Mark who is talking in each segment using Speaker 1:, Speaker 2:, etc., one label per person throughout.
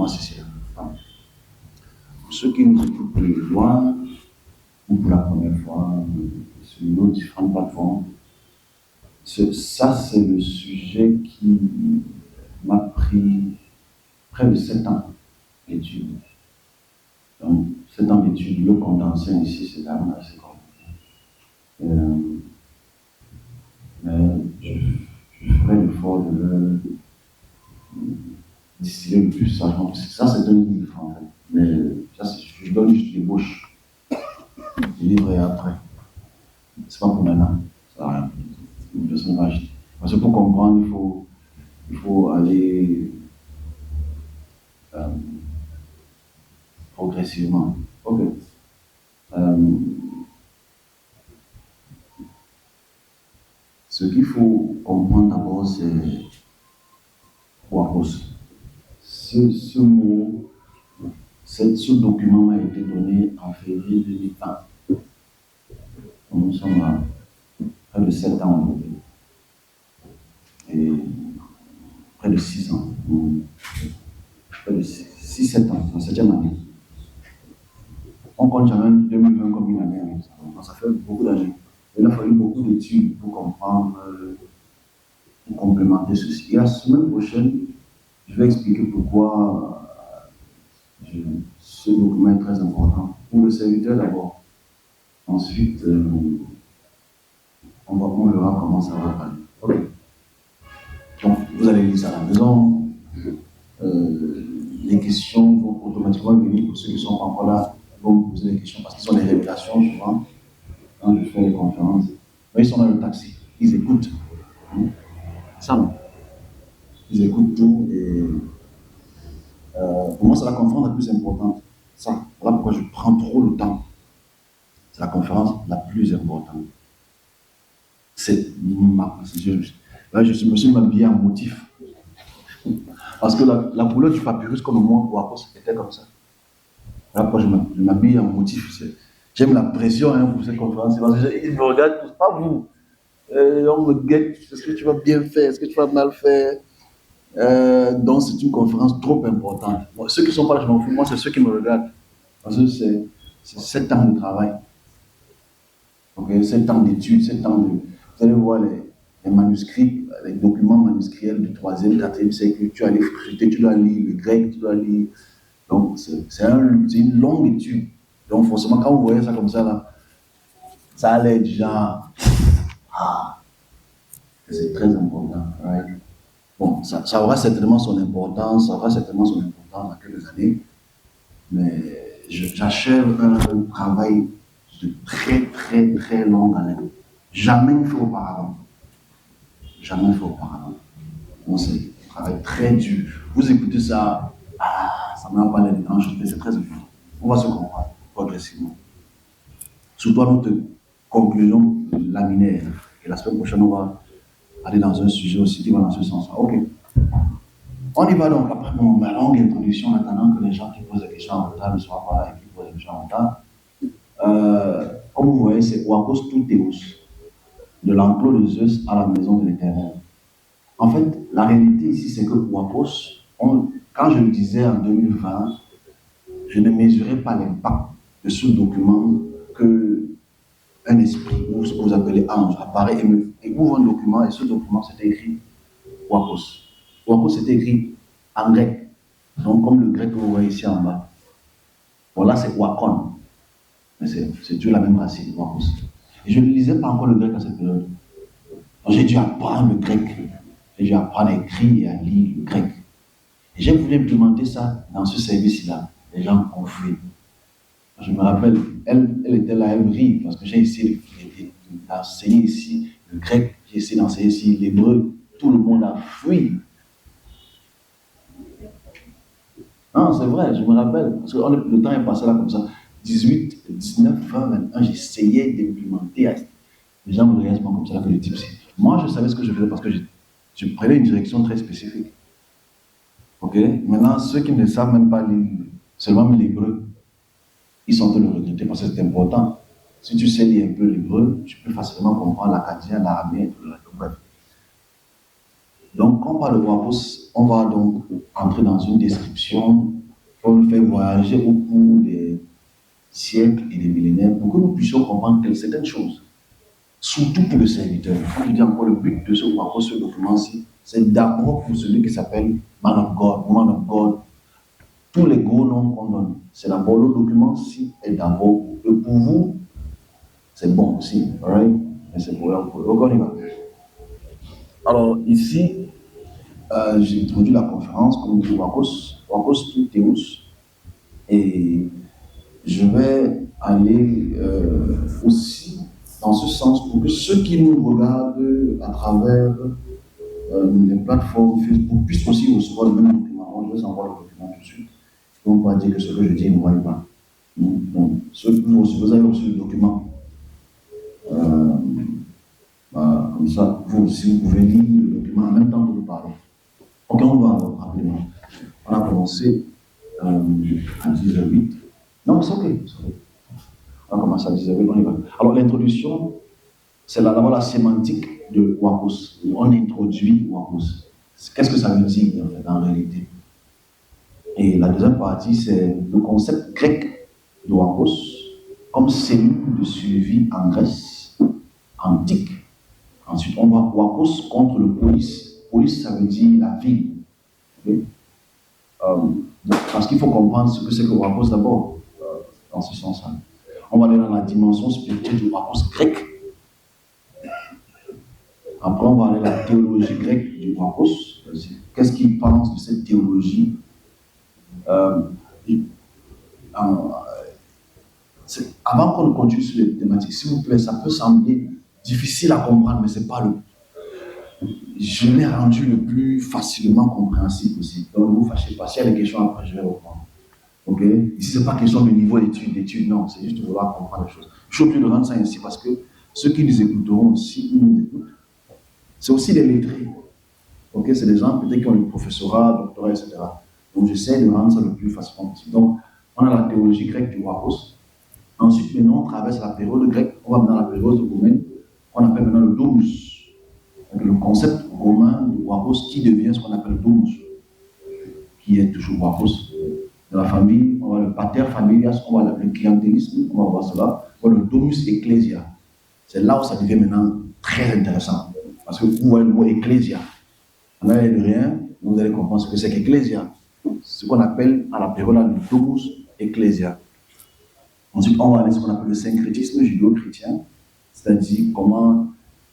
Speaker 1: ceci. Pour ceux qui nous écoutent de loin, ou pour la première fois, sur nos différentes plateformes, ça, c'est le sujet qui m'a pris près de 7 ans d'études. Donc, 7 ans d'études, le condensé ici, c'est quand même assez compliqué. Mais je ferai l'effort de le distiller le plus sagement possible. Ça, c'est un livre, en fait. Mais ça, je donne juste l'ébauche. Le livre est après. C'est pas pour maintenant. Ça n'a rien. Une personne va acheter. Parce que pour comprendre, il faut aller progressivement. Ok. Ce qu'il faut comprendre d'abord, c'est Wapos. Ce mot, ce document m'a été donné en février 2020. Nous sommes à près de 7 ans aujourd'hui. Et près de 6 ans. Près de 6-7 ans, la 7e année. On compte jamais 2020 comme une année. Donc ça fait beaucoup d'années. Il a fallu beaucoup d'études pour comprendre, pour complémenter ceci. Et la semaine prochaine, je vais expliquer pourquoi ce document est très important. Pour le serviteur d'abord. Ensuite, on verra comment ça va parler. Ok. Donc, vous allez lire ça à la maison. Les questions vont automatiquement venir pour ceux qui ne sont pas encore là. Ils vont me poser des questions parce qu'ils sont des révélations souvent. Quand je fais les conférences, mais ils sont dans le taxi, ils écoutent. Ça, non. Ils écoutent tout et pour moi, c'est la conférence la plus importante. Ça, voilà pourquoi je prends trop le temps. C'est la conférence la plus importante. Là, je me suis habillé en motif. Parce que la couleur du papyrus, comme le monde Wapos, était comme ça. Voilà pourquoi je m'habille en motif. J'aime la pression pour cette conférence. Parce qu'ils me regardent tous, pas vous. On me guette, est-ce que tu vas bien faire, est-ce que tu vas mal faire. Donc c'est une conférence trop importante. Bon, ceux qui ne sont pas là, je m'en fous. Moi, c'est ceux qui me regardent. Parce que c'est 7 ans de travail. Okay? 7 ans d'études, 7 ans de... Vous allez voir les manuscrits, les documents manuscriels du 3e, 4e siècle. Tu dois les fréter, tu dois lire le grec, tu dois lire... Donc c'est une longue étude. Donc forcément, quand vous voyez ça comme ça, là, ça allait déjà... c'est très important. Right? Bon, ça aura certainement son importance, dans quelques années, mais j'achève un travail de très, très, très longue haleine. Jamais fait auparavant. Bon, c'est un travail très dur. Vous écoutez ça, ça ne m'a pas l'air de grand chose, mais c'est très important. On va se comprendre progressivement. Surtout à notre conclusion laminaire. Et la semaine prochaine, on va aller dans un sujet aussi qui va dans ce sens-là. Ok. On y va donc après ma longue introduction, attendant que les gens qui posent des questions en retard ne soient pas là et qui posent des questions en retard. Comme vous voyez, c'est Wapos tout Théos, de l'enclos de Zeus à la maison de l'Éternel. En fait, la réalité ici, c'est que Wapos, quand je le disais en 2020, je ne mesurais pas l'impact de ce document que un esprit, ou ce que vous appelez ange, apparaît et ouvre un document, et ce document, c'était écrit Wapos. Wapos, c'était écrit en grec, donc comme le grec que vous voyez ici en bas. Voilà, c'est Wakon. Mais c'est toujours la même racine, Wapos. Et je ne lisais pas encore le grec à cette période. Donc j'ai dû apprendre le grec. J'ai dû apprendre à écrire et à lire le grec. Et j'ai voulu implémenter ça dans ce service-là. Les gens ont fui. Je me rappelle, elle était là, elle rit, parce que j'ai essayé d'enseigner ici le grec, j'ai essayé d'enseigner ici l'hébreu. Tout le monde a fui. Non, c'est vrai, je me rappelle, parce que le temps est passé là comme ça. 18, 19, 20, 21, j'essayais d'implémenter. Les gens me regardaient comme ça, là, que le type, moi, je savais ce que je faisais parce que je prenais une direction très spécifique. Ok? Maintenant, ceux qui ne savent même pas lire, seulement l'hébreu, ils sont en train de regretter parce que c'est important. Si tu sais lire un peu l'hébreu, tu peux facilement comprendre l'acadien, l'araméen et tout le reste. Bref. Donc, quand on parle de Wapos, on va donc entrer dans une description pour nous faire voyager au cours des siècles et des millénaires pour que nous puissions comprendre certaines choses. Surtout pour le serviteur. Il faut dire encore le but de ce document-ci, c'est d'abord pour celui qui s'appelle Man of God, Woman of God. Tous les gros noms qu'on donne, c'est d'abord le document-ci est d'abord pour vous, c'est bon aussi, right? Mais c'est pour eux. Donc on y va. Alors ici, j'ai introduit la conférence comme dit Wakos tout Théos, et je vais aller aussi dans ce sens pour que ceux qui nous regardent à travers les plateformes Facebook puissent aussi recevoir le même document. Je vais envoyer le document tout de suite. Donc, on va dire que ce que je dis ne voit pas. Donc, vous avez reçu le document. Comme ça, vous aussi, vous pouvez lire le document en même temps que nous parlons. Ok, on va rapidement. On a commencé à 10h08. Non, c'est ok. On va commencer à 10h08, on y va. Alors, l'introduction, c'est d'abord la sémantique de Wakos. On introduit Wakos. Qu'est-ce que ça veut dire en fait, en réalité? Et la deuxième partie, c'est le concept grec de Wakos comme cellule de suivi en Grèce antique. Ensuite, on va Wakos contre le polis. Polis, ça veut dire la ville. Okay? Parce qu'il faut comprendre ce que c'est que Wakos d'abord, dans ce sens-là. On va aller dans la dimension spirituelle du Wakos grec. Après, on va aller dans la théologie grecque du Wakos. Qu'est-ce qu'il pense de cette théologie? Avant qu'on ne continue sur les thématiques, s'il vous plaît, ça peut sembler difficile à comprendre, mais c'est pas le. Je l'ai rendu le plus facilement compréhensible possible. Donc, ne vous fâchez pas. S'il y a des questions après, je vais reprendre. Ok? Ici, ce n'est pas question de niveau d'études, non, c'est juste de vouloir comprendre les choses. Je suis obligé de rendre ça ainsi parce que ceux qui nous écouteront aussi, ils nous écoutent. C'est aussi des lettrés. Ok? C'est des gens peut-être qui ont le professorat, doctorat, etc. Donc, j'essaie de rendre ça le plus facilement possible. Donc, on a la théologie grecque du Wakos. Ensuite, maintenant, on traverse la période grecque. On va dans la période romaine, qu'on appelle maintenant le domus. Donc, le concept romain du Wakos qui devient ce qu'on appelle le domus, qui est toujours Wakos. De la famille, on va le pater familias, on va l'appeler clientélisme, on va voir cela. On va le domus ecclesia. C'est là où ça devient maintenant très intéressant. Parce que vous voyez le mot ecclesia. En arrière de rien, vous allez comprendre ce que c'est qu'ecclesia. Ce qu'on appelle à la période le domus ecclesia. Ensuite, on va aller à ce qu'on appelle le syncrétisme judéo-chrétien, c'est-à-dire comment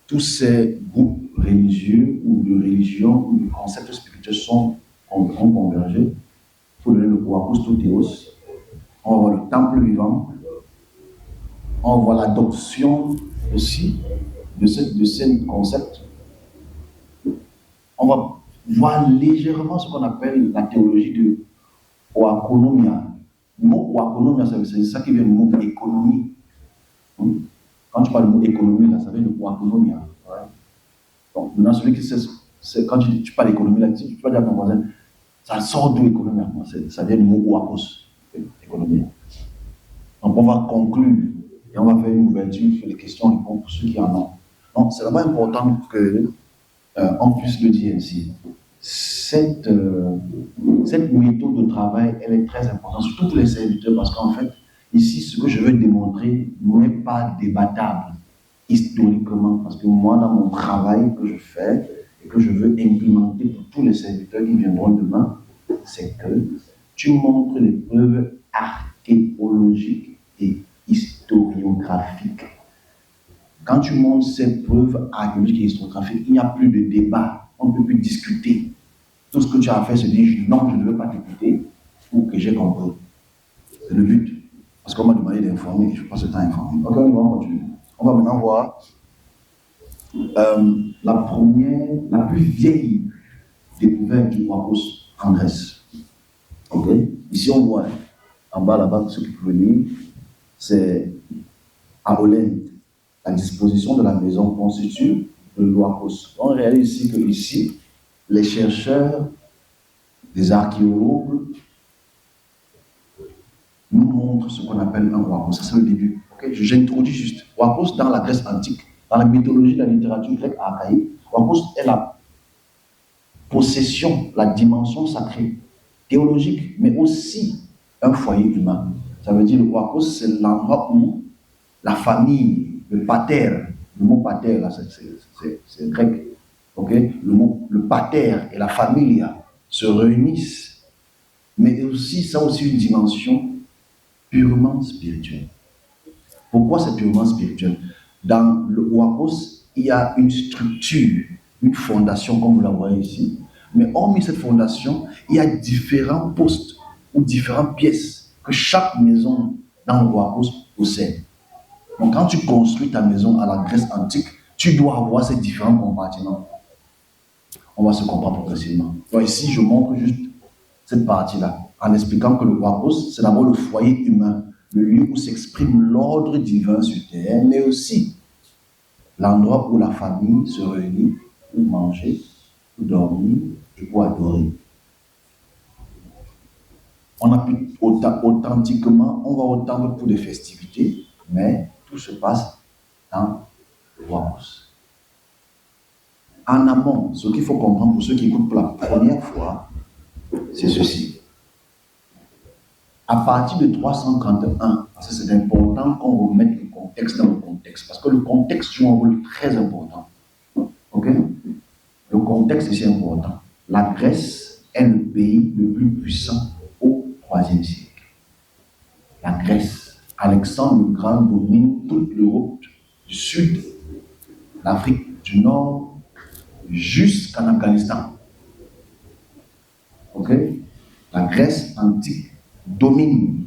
Speaker 1: tous ces groupes religieux ou de religions ou de concepts spirituels ont convergé pour donner le Wakos tout Théos. On va voir le temple vivant. On va voir l'adoption aussi de ces concepts. On va voir légèrement ce qu'on appelle la théologie de oikonomia. Le mot oikonomia, c'est ça qui vient du mot économie. Quand tu parles du mot économie, là, ça vient de oikonomia. Donc, maintenant, celui qui sait, quand tu parles d'économie, là, tu vas dire à ton voisin, ça sort d'où l'économie? Ça vient du mot Wakos, économie. Donc, on va conclure et on va faire une ouverture sur les questions-réponses pour ceux qui en ont. Donc, c'est vraiment important qu'on puisse le dire ainsi. Cette méthode de travail, elle est très importante, surtout pour les serviteurs, parce qu'en fait, ici, ce que je veux démontrer n'est pas débattable historiquement, parce que moi, dans mon travail que je fais et que je veux implémenter pour tous les serviteurs qui viendront demain, c'est que tu montres les preuves archéologiques et historiographiques. Quand tu montres ces preuves archéologiques et historiographiques, il n'y a plus de débat, on ne peut plus discuter. Tout ce que tu as fait, c'est dire non, je ne veux pas t'écouter ou que j'ai compris. C'est le but. Parce qu'on m'a demandé d'informer et je passe le temps à informer. Ok, on va continuer. On va maintenant voir la plus vieille découverte du Wakos en Grèce. Ok? Ici, on voit en bas là-bas, ce que vous pouvez lire, c'est à Olène, la disposition de la maison constitue le Wakos. On réalise ici que ici, les chercheurs, les archéologues nous montrent ce qu'on appelle un Wakos. Ça, c'est le début. Okay? J'introduis juste. Wakos dans la Grèce antique, dans la mythologie de la littérature grecque archaïque, Wakos est la possession, la dimension sacrée théologique, mais aussi un foyer humain. Ça veut dire le Oikos, c'est l'endroit où la famille, le pater, le mot pater, là, c'est grec, ok? Le pater et la familia se réunissent, mais aussi, ça a aussi une dimension purement spirituelle. Pourquoi c'est purement spirituel? Dans le Oikos, il y a une structure, une fondation, comme vous la voyez ici, mais hormis cette fondation, il y a différents postes ou différentes pièces que chaque maison dans le Oikos possède. Donc, quand tu construis ta maison à la Grèce antique, tu dois avoir ces différents compartiments. On va se comprendre progressivement. Donc, ici, je montre juste cette partie-là, en expliquant que le Oikos, c'est d'abord le foyer humain, le lieu où s'exprime l'ordre divin sur terre, mais aussi l'endroit où la famille se réunit pour manger, pour dormir et pour adorer. On a pu authentiquement, on va autant pour des festivités, mais tout se passe dans le Oikos. En amont, ce qu'il faut comprendre pour ceux qui écoutent pour la première fois, c'est ceci. À partir de 331, parce que c'est important qu'on remette le contexte dans le contexte, parce que le contexte joue un rôle très important. Ok? Le contexte est si important. La Grèce est le pays le plus puissant au IIIe siècle. La Grèce, Alexandre le Grand domine toute l'Europe du Sud, l'Afrique du Nord, jusqu'en Afghanistan. Ok? La Grèce antique domine.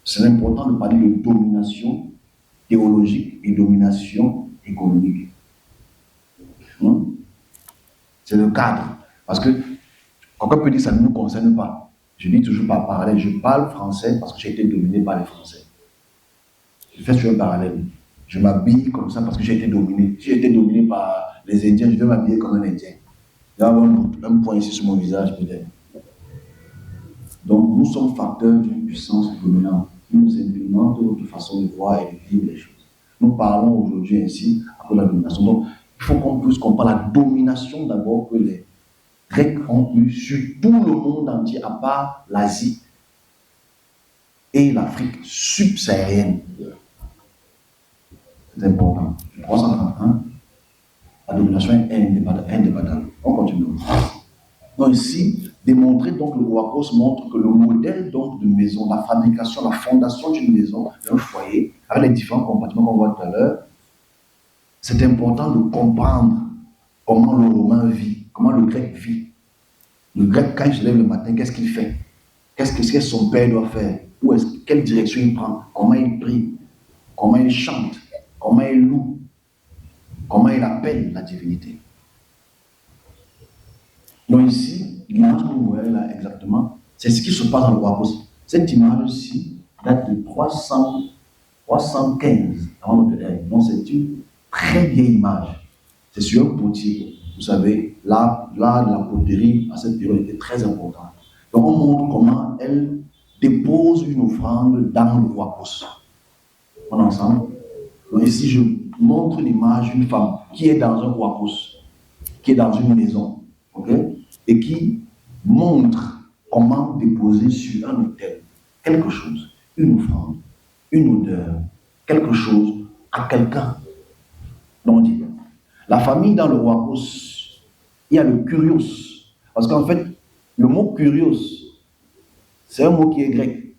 Speaker 1: C'est important de parler de domination théologique et domination économique. C'est le cadre. Parce que, quelqu'un peut dire que ça ne nous concerne pas. Je dis toujours par parallèle. Je parle français parce que j'ai été dominé par les Français. Je fais sur un parallèle. Je m'habille comme ça parce que j'ai été dominé. Si j'ai été dominé par les Indiens, je vais m'habiller comme un Indien. Il y a un point ici sur mon visage, peut-être. Donc, nous sommes facteurs d'une puissance dominante qui nous implémente notre façon de voir et de vivre les choses. Nous parlons aujourd'hui ainsi après la domination. Donc, il faut qu'on puisse comparer la domination d'abord que les Grecs ont eue sur tout le monde entier, à part l'Asie et l'Afrique subsaharienne. C'est important. 331, la domination est indébattable. On continue. Donc ici, démontrer donc le Oikos montre que le modèle donc de maison, la fabrication, la fondation d'une maison, d'un foyer, avec les différents compartiments qu'on voit tout à l'heure, c'est important de comprendre comment le Romain vit, comment le Grec vit. Le Grec, quand il se lève le matin, qu'est-ce qu'il fait? Qu'est-ce que son père doit faire? Quelle direction il prend? Comment il prie? Comment il chante? Comment il loue? Comment il appelle la divinité? Donc ici, l'image que vous voyez là exactement, c'est ce qui se passe dans le Oikos. Cette image-ci date de 315 avant notre ère. Donc c'est une très vieille image. C'est sur un potier. Vous savez, là, la poterie à cette période était très importante. Donc on montre comment elle dépose une offrande dans le Oikos. On est ensemble? Donc ici, je montre l'image d'une femme qui est dans un Oikos, qui est dans une maison, ok? Et qui montre comment déposer sur un autel quelque chose, une offrande, une odeur, quelque chose à quelqu'un. Donc on dit, la famille dans le Oikos, il y a le kurios. Parce qu'en fait, le mot kurios, c'est un mot qui est grec.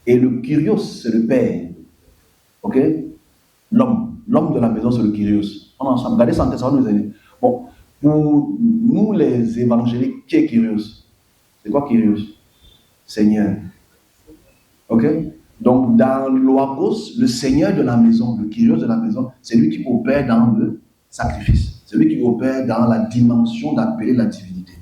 Speaker 1: Et le kurios, c'est le père. Ok? L'homme de la maison, c'est le kurios. On est ensemble. Regardez ça, ça va nous aider. Bon, pour nous les évangéliques, qui est kurios? C'est quoi kurios? Seigneur. Ok? Donc, dans l'Oikos, le seigneur de la maison, le kurios de la maison, c'est lui qui opère dans le sacrifice. C'est lui qui opère dans la dimension d'appeler la divinité.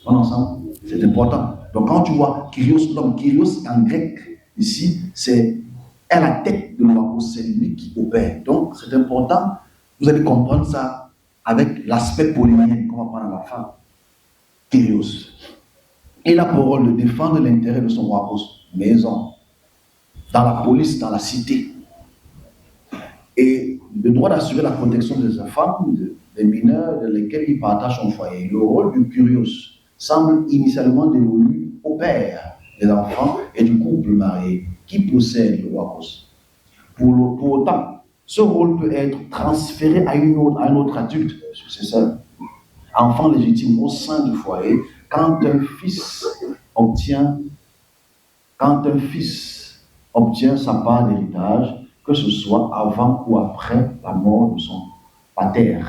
Speaker 1: On est ensemble? C'est important. Donc, quand tu vois kurios, l'homme, kurios en grec, ici, c'est à la tête de l'Oikos, c'est lui qui opère. Donc, c'est important. Vous allez comprendre ça avec l'aspect polyméen qu'on va prendre à la fin. Kyrios. Et la parole de défendre l'intérêt de son Oikos, maison, dans la police, dans la cité. Et le droit d'assurer la protection des femmes, des mineurs, de lesquels il partage son foyer. Le rôle du Kyrios, semble initialement dévolu au père des enfants et du couple marié qui possède le Wakos. Pour autant, ce rôle peut être transféré à un autre adulte, successeur, enfant légitime au sein du foyer, quand un fils obtient sa part d'héritage, que ce soit avant ou après la mort de son pater.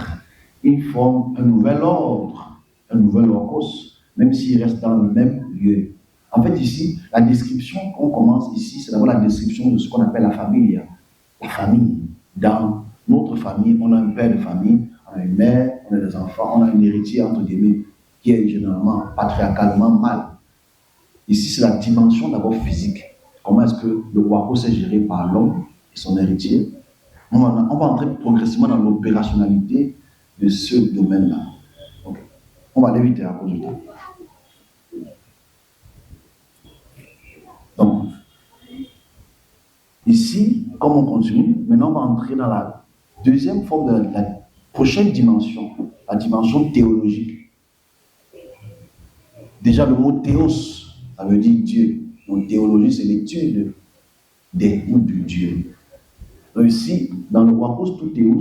Speaker 1: Il forme un nouvel ordre, un nouvel locus, même s'il reste dans le même lieu. En fait, ici, la description qu'on commence ici, c'est d'abord la description de ce qu'on appelle la famille. La famille. Dans notre famille, on a un père de famille, on a une mère, on a des enfants, on a un héritier, entre guillemets, qui est généralement, patriarcalement mâle. Ici, c'est la dimension d'abord physique. Comment est-ce que le Wakos est géré par l'homme et son héritier? On va entrer progressivement dans l'opérationnalité de ce domaine-là. Okay. On va l'éviter à cause du temps. Donc, ici, comme on continue, maintenant on va entrer dans la deuxième forme de la prochaine dimension, la dimension théologique. Déjà, le mot théos, ça veut dire Dieu. Donc, théologie, c'est l'étude des ou de Dieu. Donc, ici, dans le Wakos tout théos,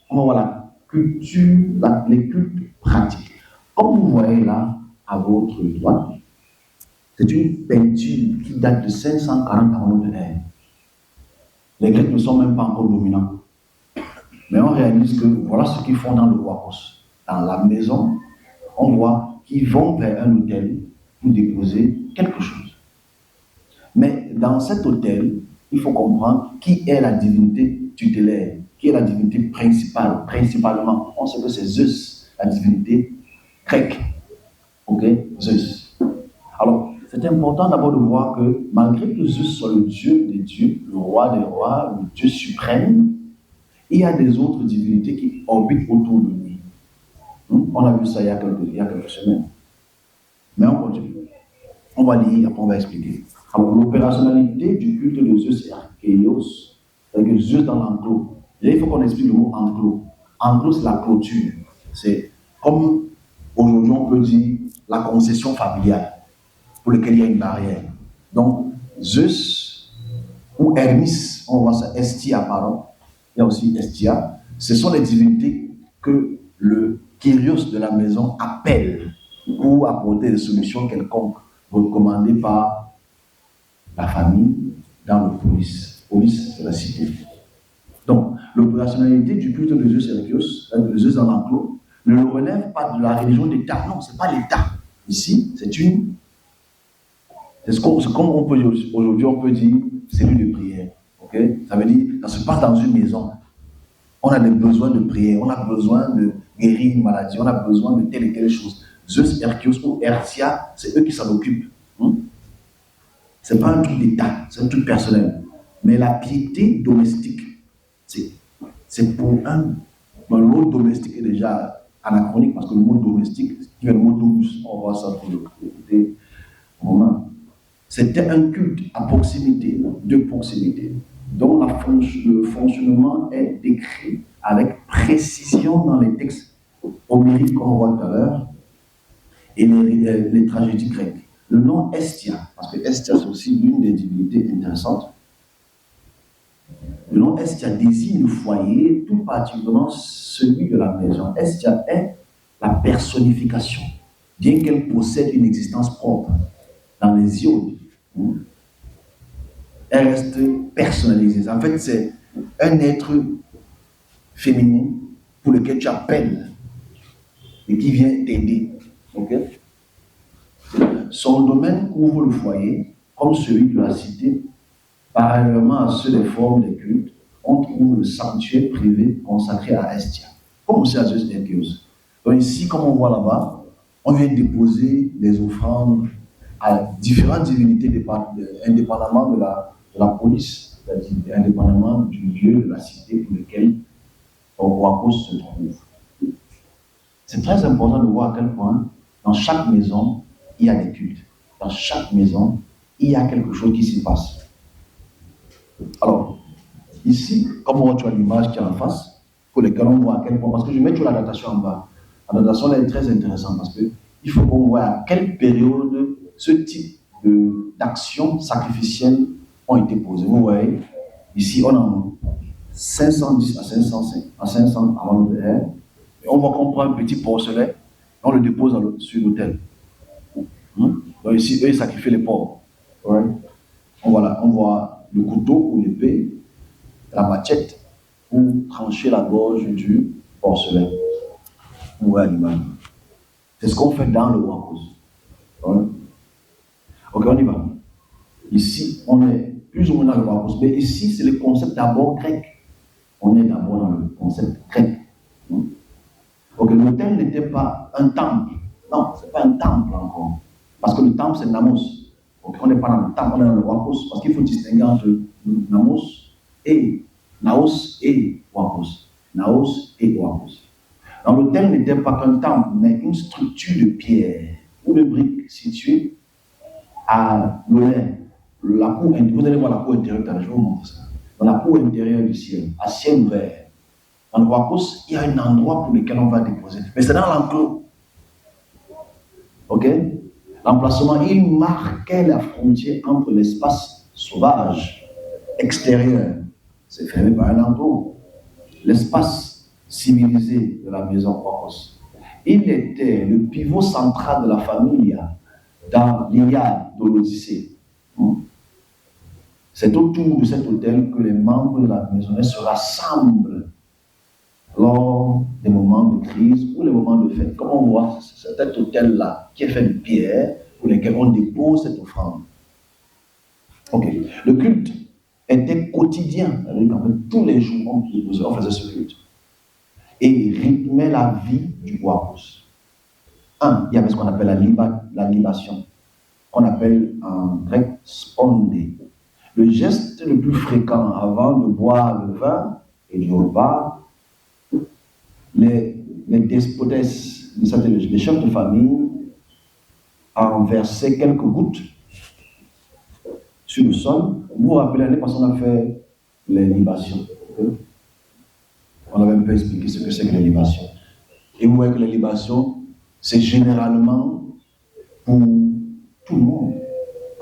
Speaker 1: on va voir la culture, les cultes pratiques. Comme vous voyez là, à votre droite, c'est une peinture qui date de 540 avant notre ère. Les Grecs ne sont même pas encore dominants. Mais on réalise que voilà ce qu'ils font dans le Wakos. Dans la maison, on voit qu'ils vont vers un hôtel pour déposer quelque chose. Mais dans cet hôtel, il faut comprendre qui est la divinité tutélaire, qui est la divinité principale, principalement. On sait que c'est Zeus, la divinité grecque. Ok, Zeus. Alors, c'est important d'abord de voir que malgré que Zeus soit le Dieu des dieux, le roi des rois, le Dieu suprême, il y a des autres divinités qui orbitent autour de lui. On a vu ça il y a quelques semaines. Mais on continue. On va lire, après on va expliquer. Alors, l'opérationnalité du culte de Zeus et Archéios, c'est-à-dire Zeus dans l'enclos. Et il faut qu'on explique le mot enclos. Enclos, c'est la clôture. C'est comme aujourd'hui on peut dire la concession familiale, pour laquelle il y a une barrière. Donc, Zeus ou Hermis, on voit ça, Estia, pardon, il y a aussi Estia, ce sont les divinités que le Kyrios de la maison appelle pour apporter des solutions quelconques recommandées par la famille dans le polis. Polis, c'est la cité. Donc, l'opérationnalité du culte de Zeus et de Zeus dans l'enclos ne relève pas de la religion d'État. Non, ce n'est pas l'État. Ici, c'est comme on peut dire aujourd'hui, on peut dire cellule de prière. Okay? Ça veut dire, ça se passe dans une maison. On a des besoins de prière, on a besoin de guérir une maladie, on a besoin de telle et telle chose. Zeus, Hercule ou Hertia, c'est eux qui s'en occupent. Ce n'est pas un truc d'État, c'est un truc personnel. Mais la piété domestique, c'est pour un. Le mot domestique est déjà anachronique parce que le mot domestique, qui est le mot domus, on voit ça pour le côté romain. C'était un culte à proximité, de proximité, dont le fonctionnement est décrit avec précision dans les textes homériques qu'on voit tout à l'heure et les tragédies grecques. Le nom Estia, parce que Estia c'est aussi l'une des divinités intéressantes. Le nom Estia désigne le foyer, tout particulièrement celui de la maison. Estia est la personnification, bien qu'elle possède une existence propre. Dans les iodes, elle reste personnalisée. En fait, c'est un être féminin pour lequel tu appelles et qui vient t'aider. Okay? Son domaine couvre le foyer, comme celui de la cité. Parallèlement à ceux des formes des cultes, on trouve le sanctuaire privé consacré à Estia, comme aussi à Zeus et Hercule. Donc ici, comme on voit là-bas, on vient déposer des offrandes à différentes divinités indépendamment de la police, c'est-à-dire indépendamment du lieu de la cité pour lequel Wakos se trouve. C'est très important de voir à quel point dans chaque maison, il y a des cultes. Dans chaque maison, il y a quelque chose qui s'y passe. Alors, ici, comme on voit, tu as l'image qui est en face, pour laquelle on voit à quel point, parce que je mets toujours la datation en bas. La datation elle est très intéressante parce que il faut qu'on voit à quelle période ce type d'actions sacrificielles ont été posées. Vous voyez, ici, on a 510 à 500 avant l'ère. On voit qu'on prend un petit porcelet, on le dépose sur l'autel. Donc ici, eux, ils sacrifient les porcs. Ouais. On voit le couteau ou l'épée, la machette, pour trancher la gorge du porcelet. On voit l'image. C'est ce qu'on fait dans le Wakos. Ouais. Ok, on y va. Ici, on est plus ou moins dans le Wakos, mais ici, c'est le concept d'abord grec. On est d'abord dans le concept grec. Donc l'autel n'était pas un temple. Non, ce n'est pas un temple encore. Parce que le temple, c'est Namos. Donc on n'est pas dans le temple, on est dans le Wakos. Parce qu'il faut distinguer entre Namos et Naos et Wakos. Naos et Wakos. Donc l'autel n'était pas qu'un temple, mais une structure de pierre ou de briques située à l'ouest. Vous allez voir la cour intérieure, je vais vous montrer ça. Dans la cour intérieure du ciel, à ciel ouvert. Dans le Wakos, il y a un endroit pour lequel on va déposer. Mais c'est dans l'enclos. Ok? L'emplacement, il marquait la frontière entre l'espace sauvage, extérieur, c'est fermé par un enclos, l'espace civilisé de la maison Wakos. Il était le pivot central de la famille dans l'Iliade de l'Odyssée. C'est autour de cet hôtel que les membres de la maisonnée se rassemblent lors des moments de crise ou les moments de fête. Comme on voit, c'est cet hôtel-là qui est fait de pierre pour lesquels on dépose cette offrande. Ok. Le culte était quotidien. Tous les jours, on faisait ce culte. Et rythmait la vie du Wakos. Il y avait ce qu'on appelle la libation, qu'on appelle en grec spondé. Le geste le plus fréquent avant de boire le vin et du repas, les despotes, les chefs de famille, en versaient quelques gouttes sur le sol. Vous vous rappelez l'année parce qu'on a fait les libations. On avait un peu expliqué ce que c'est que les libations. Et vous voyez que les libations, c'est généralement pour tout le monde.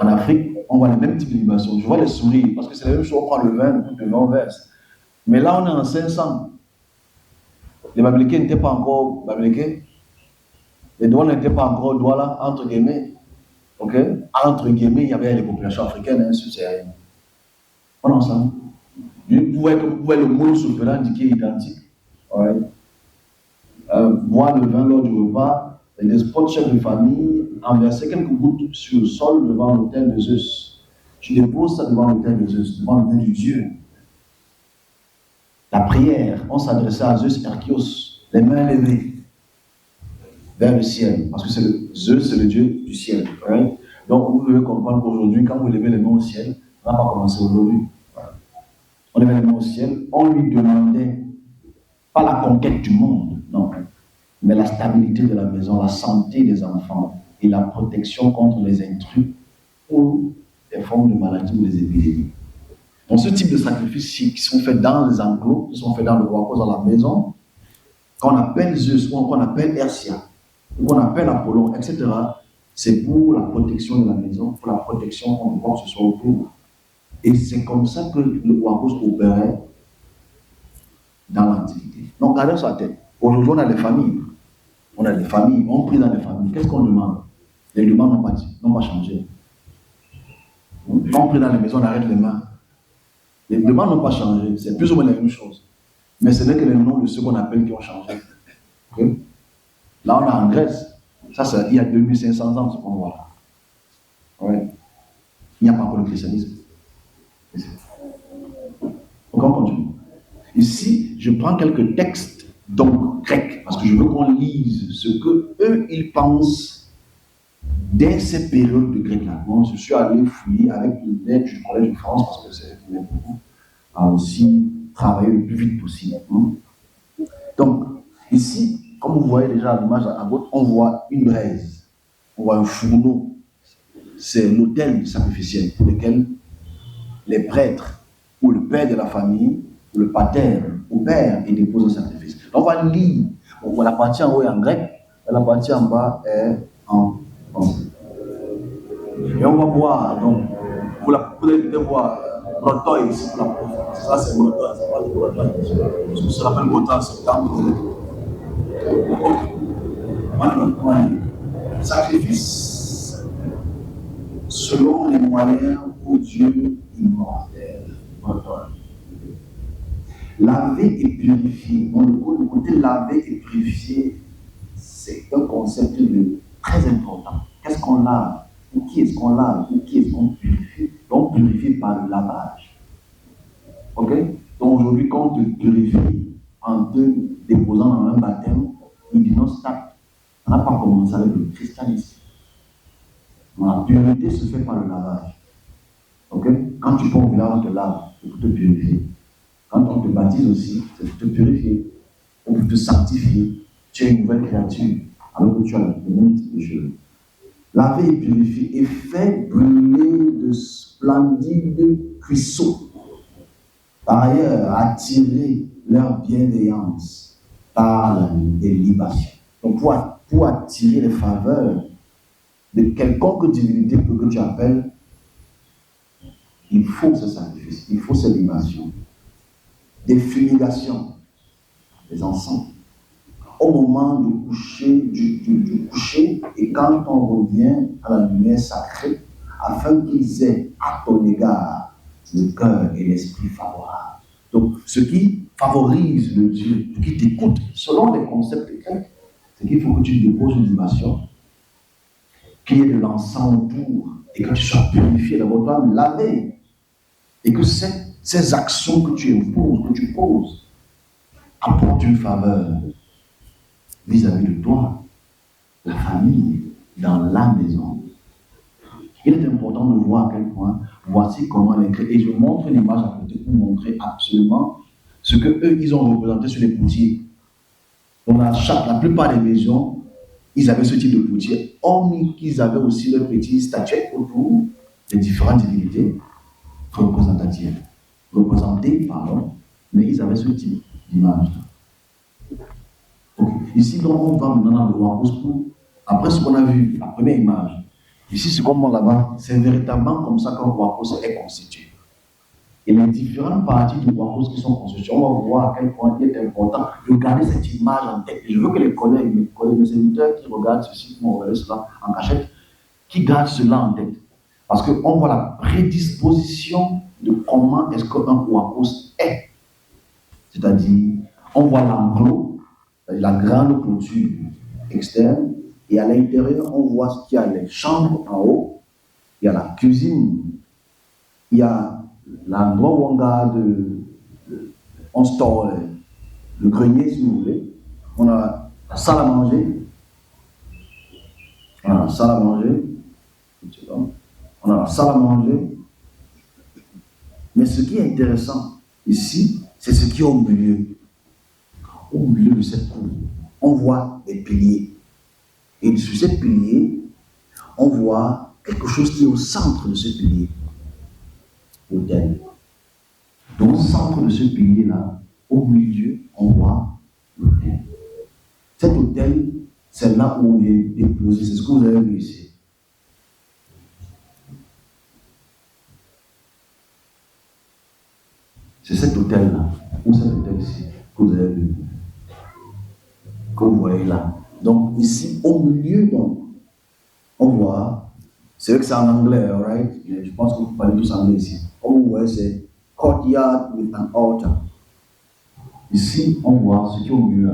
Speaker 1: En Afrique, on voit les mêmes types de libations. Je vois les sourires, parce que c'est la même chose, on prend le vin, le vin, on verse. Mais là, on est en 500. Les Babyloniens n'étaient pas encore Babyloniens. Les doigts n'étaient pas encore Douala, entre guillemets. Ok? Entre guillemets, il y avait les populations africaines, subsahariennes. On est ensemble. Vous voyez le mot sur le plan qui est identique. Ouais. Boire le vin lors du repas, les despotes chefs de famille en versaient quelques gouttes sur le sol devant l'autel de Zeus. Tu déposes ça devant l'autel de Zeus, devant l'autel du Dieu. La prière, on s'adressait à Zeus Erchios, les mains levées vers le ciel, parce que Zeus, c'est le Dieu du ciel. Right? Donc vous devez comprendre qu'aujourd'hui, quand vous levez les mains au ciel, on n'a pas commencé aujourd'hui. On levait les mains au ciel, on lui demandait pas la conquête du monde, non, mais la stabilité de la maison, la santé des enfants et la protection contre les intrus ou les formes de maladies ou les épidémies. Donc ce type de sacrifices qui sont faits dans les enclos, qui sont faits dans le Wakos, dans la maison, qu'on appelle Zeus, ou qu'on appelle Hersia, ou qu'on appelle Apollon, etc., c'est pour la protection de la maison, pour la protection contre quoi que ce soit autour. Et c'est comme ça que le Wakos opérait dans l'Antiquité. Donc, regardez sur la tête. Aujourd'hui, on a des familles. On prie dans les familles. Qu'est-ce qu'on demande? Les demandes n'ont pas changé. On prie dans les maisons, on arrête les mains. Les demandes n'ont pas changé. C'est plus ou moins la même chose. Mais ce n'est que les noms de ceux qu'on appelle qui ont changé. Okay? Là, on est en Grèce. Ça, il y a 2500 ans, ce qu'on voit là. Ouais. Il n'y a pas encore le christianisme. Donc, on continue. Ici, je prends quelques textes, donc grecs, parce que je veux qu'on lise ce que eux, ils pensent dès ces périodes de grec-là. Moi, je suis allé fouiller avec l'aide du Collège de France, parce que c'est beaucoup, à aussi travailler le plus vite possible. Donc, ici, comme vous voyez déjà à l'image à gauche, on voit une braise, on voit un fourneau. C'est l'autel sacrificiel pour lequel les prêtres ou le père de la famille, ou le pater, ou père, il dépose un sacrifice. On va lire, on voit la partie en haut en grec, la la partie en bas est en français. Et on va voir, donc, vous allez voir, Brotoy ici pour la première. Ça, c'est Brotoy, ça parle de Brotoy. Je se rappelle Brotoy en septembre. Voilà. Sacrifice selon les moyens au Dieu immortel. Brotoy. Laver et purifier. Le côté laver et purifier, c'est un concept très important. Qu'est-ce qu'on lave? Ou qui est-ce qu'on lave? Ou qui est-ce qu'on purifie? Donc, purifier par le lavage. Ok? Donc, aujourd'hui, quand on te purifie en te déposant dans un baptême, il dit non, stop. On n'a pas commencé avec le christianisme. La pureté se fait par le lavage. Ok? Quand tu prends au village, on te lave, c'est pour te purifier. Quand on te baptise aussi, c'est pour te purifier, pour te sanctifier. Tu es une nouvelle créature, alors que tu as le même type de cheveux. Laver et purifier et fait brûler de splendides cuisseaux. Par ailleurs, attirer leur bienveillance par des libations. Donc, pour attirer les faveurs de quelconque divinité que tu appelles, il faut ce sacrifice, il faut ces libations. Des fumigations, des encens. Au moment du coucher, et quand on revient à la lumière sacrée, afin qu'ils aient à ton égard le cœur et l'esprit favorable. Donc, ce qui favorise le Dieu, ce qui t'écoute, selon les concepts grecs, c'est qu'il faut que tu déposes une dimension, qu'il y ait de l'encens autour, et que tu sois purifié d'abord toi-même, lavé, et que ces actions que tu imposes, que tu poses, apportent une faveur vis-à-vis de toi, la famille, dans la maison. Il est important de voir à quel point, voici comment elle est créée. Et je montre une image à côté pour montrer absolument ce que eux, ils ont représenté sur les poutiers. Donc, la plupart des maisons, ils avaient ce type de poutier, hormis qu'ils avaient aussi leurs petites statuettes autour des différentes divinités représentées, mais ils avaient ce type d'image. Okay. Ici, donc, on va maintenant dans le roi pour, après ce qu'on a vu, la première image. Ici, ce qu'on montre là-bas, c'est véritablement comme ça qu'un roi est constitué. Et les différentes parties du roi qui sont constituées, on va voir à quel point il est important de garder cette image en tête. Et je veux que les collègues, mes serviteurs qui regardent ceci, qui vont regarder cela en cachette, qui gardent cela en tête. Parce qu'on voit la prédisposition de comment est-ce qu'un roi est. C'est-à-dire, on voit l'enclos, la grande clôture externe, et à l'intérieur, on voit ce qu'il y a les chambres en haut, il y a la cuisine, il y a l'endroit où on garde, on store le grenier, si vous voulez. On a la salle à manger. On a la salle à manger. On a la salle à manger. Mais ce qui est intéressant ici, c'est ce qui est au milieu. Au milieu de cette cour, on voit des piliers. Et sur ces piliers, on voit quelque chose qui est au centre de ce pilier. Autel. Donc, au centre de ce pilier-là, au milieu, on voit l'autel. Cet autel, c'est là où on vient déposer, c'est ce que vous avez vu ici. C'est cet autel-là, ou cet autel-ci, que vous avez vu, que vous voyez là. Donc, ici, au milieu, donc, on voit, c'est vrai que c'est en anglais, right? Je pense que vous parlez tous anglais ici. Comme vous voyez, c'est courtyard with an altar. Ici, on voit ce qui est au milieu,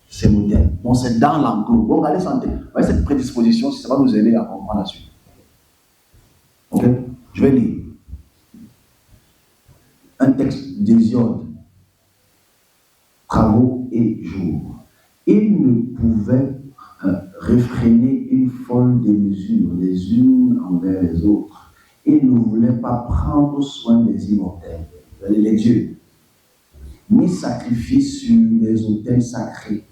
Speaker 1: c'est l'autel. Donc, c'est dans l'enclos. Donc, allez santé. Vous voyez cette prédisposition, ça va nous aider à comprendre la suite. Ok? Je vais lire. Un texte d'Hésiode. Travaux et jours. Il ne pouvait réfréner une folle démesure les unes envers les autres. Il ne voulait pas prendre soin des immortels, les dieux, ni sacrifier sur les autels sacrés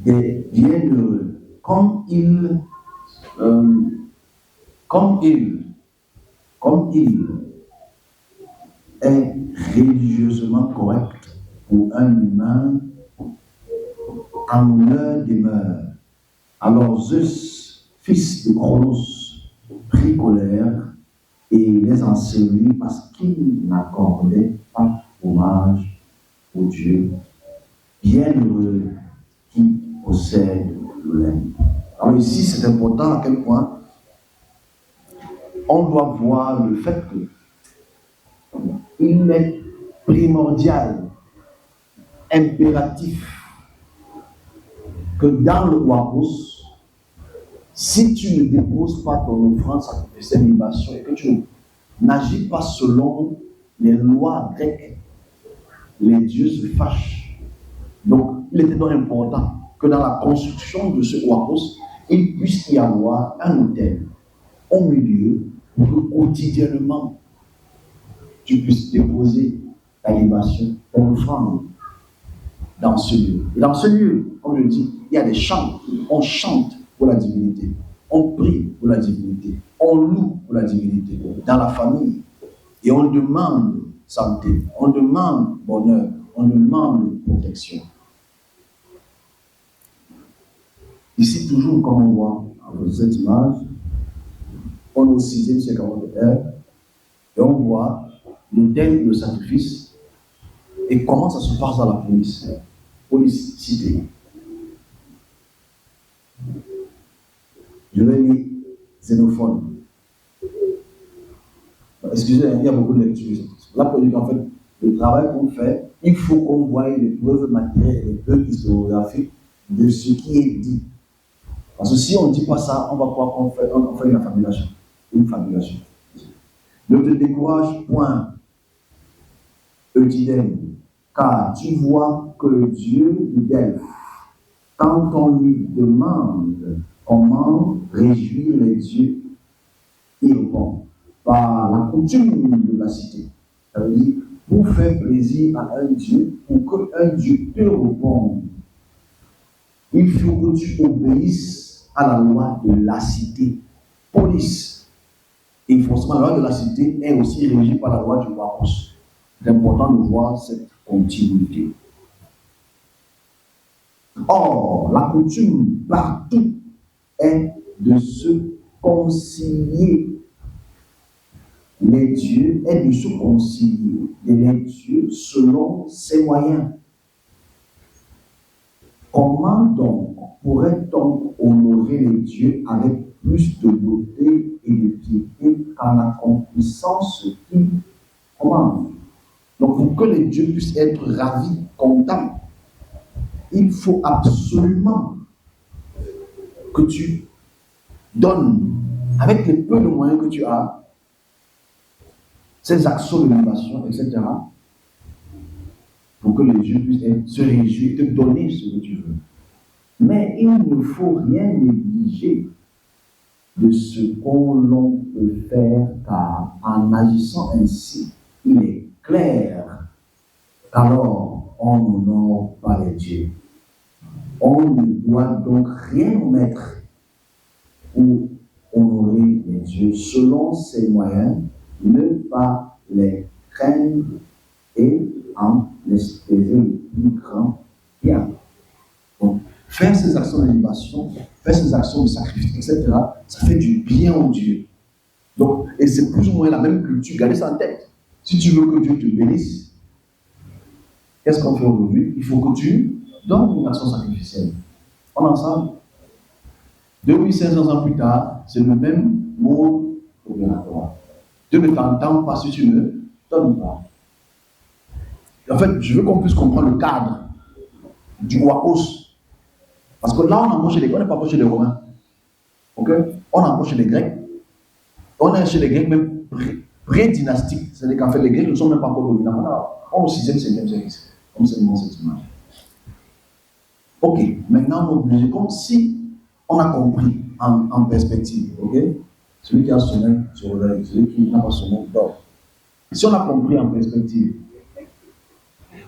Speaker 1: des bienheureux, comme il est religieusement correct pour un humain en leur demeure, Alors Zeus, fils de Cronos, prit colère et les ensevelit parce qu'ils n'accordaient pas hommage au Dieu bienheureux qui possède l'Olympe. Alors ici, c'est important à quel point on doit voir le fait qu'il est primordial, impératif, que dans le Ouapos, si tu ne déposes pas ton offrande sacrificielle libation et que tu n'agis pas selon les lois grecques, les dieux se fâchent. Donc, il était donc important que dans la construction de ce Ouapos, il puisse y avoir un autel au milieu pour que quotidiennement tu puisses déposer ta libation, ton offrande dans ce lieu. Et dans ce lieu, comme je le dis, il y a des chants. On chante pour la divinité. On prie pour la divinité. On loue pour la divinité. Dans la famille. Et on demande santé. On demande bonheur. On demande protection. Ici, toujours, comme on voit dans cette image, on est au 6e siècle avant de l'ère. Et on voit l'autel et le sacrifice. Et comment ça se passe dans la police cité. Je vais lire Xénophone. Excusez, il y a beaucoup de lectures. Là, pour dire qu'en fait, le travail qu'on fait, il faut qu'on voie les preuves matérielles, les preuves historiographiques de ce qui est dit. Parce que si on ne dit pas ça, on va croire qu'on fait une affabulation. Une fabulation. Ne te décourage point, Eutydème, car tu vois que le Dieu de Delphes, quand on lui demande comment réjouir les dieux, il répond par la coutume de la cité. Ça veut dire, pour faire plaisir à un Dieu, pour qu'un Dieu te réponde, il faut que tu obéisses à la loi de la cité. Police. Et forcément, la loi de la cité est aussi régie par la loi du Ouapos. C'est important de voir cette continuité. Or, la coutume partout est de se concilier les dieux, est de se concilier les dieux selon ses moyens. Comment donc pourrait-on honorer les dieux avec plus de beauté et de piété qu'en accomplissant ce qu'ils commandent? Donc, pour que les dieux puissent être ravis, contents, il faut absolument que tu donnes, avec les peu de moyens que tu as, ces actions de libération, etc., pour que les dieux puissent se réjouir, te donner ce que tu veux. Mais il ne faut rien négliger de ce qu'on peut faire, car en agissant ainsi, il est clair qu'alors on n'honore pas les dieux. On ne doit donc rien mettre pour honorer les dieux selon ses moyens, ne pas les craindre et en espérer le plus grand bien. Donc, faire ces actions de libération, faire ces actions de sacrifice, etc., ça fait du bien au Dieu. Donc, et c'est plus ou moins la même culture, gardez ça en tête. Si tu veux que Dieu te bénisse, qu'est-ce qu'on fait aujourd'hui? Il faut que tu donnes une action sacrificielle. On est ensemble. 2500 ans plus tard, c'est le même mot obligatoire. Dieu ne t'entend pas si tu ne donnes pas. En fait, je veux qu'on puisse comprendre le cadre du Ouapos. Parce que là, on a approché les Grecs, on n'est pas approché les Romains. Ok? On a approché les Grecs. On est chez les Grecs même pré-dynastiques. C'est-à-dire qu'en fait, les Grecs ne sont même pas encore dominants. On est au 6e, 7e siècle. Comme c'est dans cette image. Ok, maintenant, on est obligé, comme si on a compris en perspective. Ok? Celui qui a son œil se réveille, celui qui n'a pas son œil dort. Si on a compris en perspective,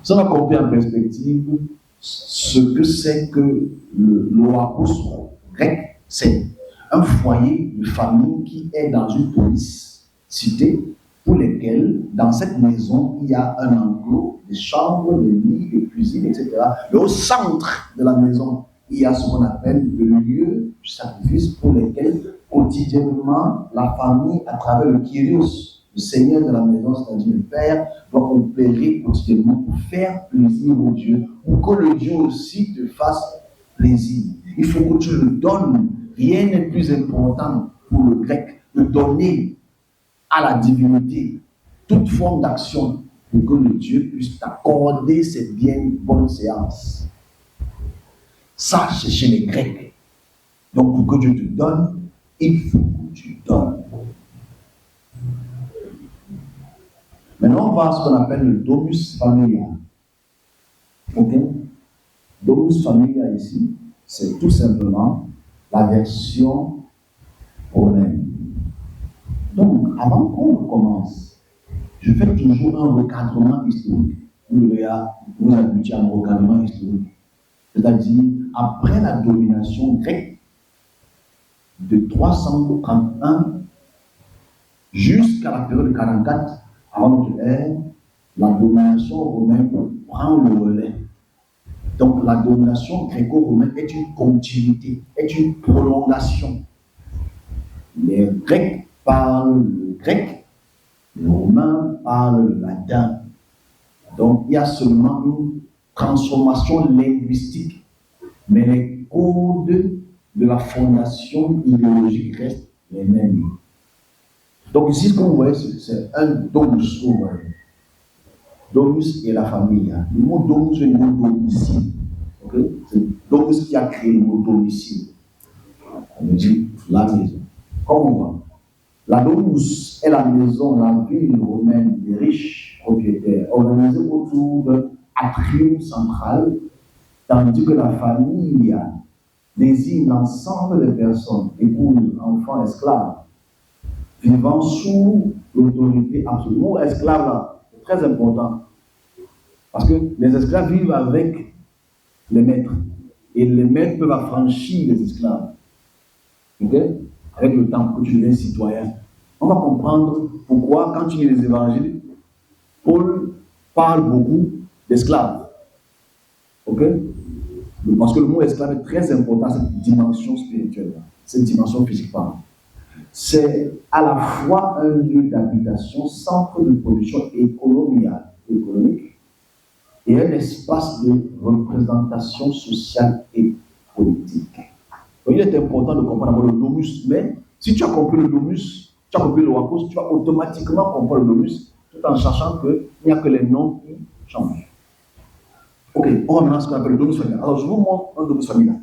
Speaker 1: si on a compris en perspective ce que c'est que le Ouapos grec, c'est un foyer de famille qui est dans une police cité pour lesquelles, dans cette maison, il y a un enclos, des chambres, des lits, des cuisines, etc. Et au centre de la maison, il y a ce qu'on appelle le lieu du sacrifice pour lequel quotidiennement la famille, à travers le Kyrios, le Seigneur de la maison, c'est-à-dire le Père, doit opérer quotidiennement pour faire plaisir au Dieu, pour que le Dieu aussi te fasse plaisir. Il faut que tu le donnes. Rien n'est plus important pour le grec de donner à la divinité toute forme d'action pour que le Dieu puisse t'accorder cette bien bonne séance. Ça, c'est chez les Grecs. Donc, pour que Dieu te donne, il faut que tu donnes. Maintenant, on va à ce qu'on appelle le domus familia. Ok? Domus familia ici, c'est tout simplement la version romaine. Donc, avant qu'on commence, je fais toujours un recadrement historique. Vous habituez à un recadrement historique. C'est-à-dire, après la domination grecque de 331 jusqu'à la période de 44 avant notre ère, la domination romaine prend le relais. Donc la domination gréco-romaine est une continuité, est une prolongation. Les Grecs parlent le grec, les Romains parlent le latin. Donc il y a seulement une transformation linguistique, mais les codes de la fondation idéologique restent les mêmes. Donc ici, ce que vous voyez, c'est un domus. Domus et la famille. Le mot domus est le mot domicile. Okay? C'est domus qui a créé le mot domicile. On veut dire la maison. Comme on voit, la domus est la maison, la ville romaine des riches propriétaires, organisée autour d'un atrium central, tandis que la famille désigne l'ensemble des personnes, épouses, enfants, esclaves, vivant sous l'autorité absolue. Le mot esclave, là, c'est très important. Parce que les esclaves vivent avec les maîtres. Et les maîtres peuvent affranchir les esclaves. Ok? Avec le temps que tu deviens citoyen. On va comprendre pourquoi, quand tu lis les évangiles, Paul parle beaucoup d'esclaves. Ok? Parce que le mot esclave est très important, cette dimension spirituelle, cette dimension physique, pardon. C'est à la fois un lieu d'habitation, centre de production économique, et un espace de représentation sociale et politique. Donc, il est important de comprendre le domus, mais si tu as compris le domus, tu as compris le wakos, tu vas automatiquement comprendre le domus, tout en sachant qu'il n'y a que les noms qui changent. Ok, on va maintenant à ce qu'on appelle le domus familial. Alors, je vous montre un domus familial.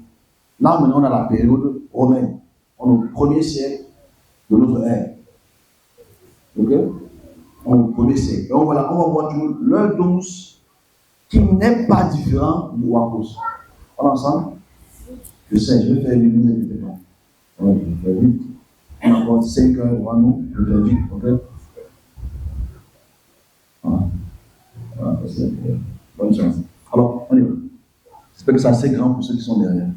Speaker 1: Là, maintenant, on a la période romaine. On est au 1er siècle de notre ère. Ok? On est au 1er siècle. Et on va voir toujours le domus qui n'est pas différent du wakos. On est ensemble? Je sais, je vais faire vite, ne vous inquiétez pas. Je vais faire vite. On a encore 5 heures devant nous, je vais faire vite, ok? Voilà, c'est bonne chance. Alors, on y va. J'espère que c'est assez grand pour ceux qui sont derrière.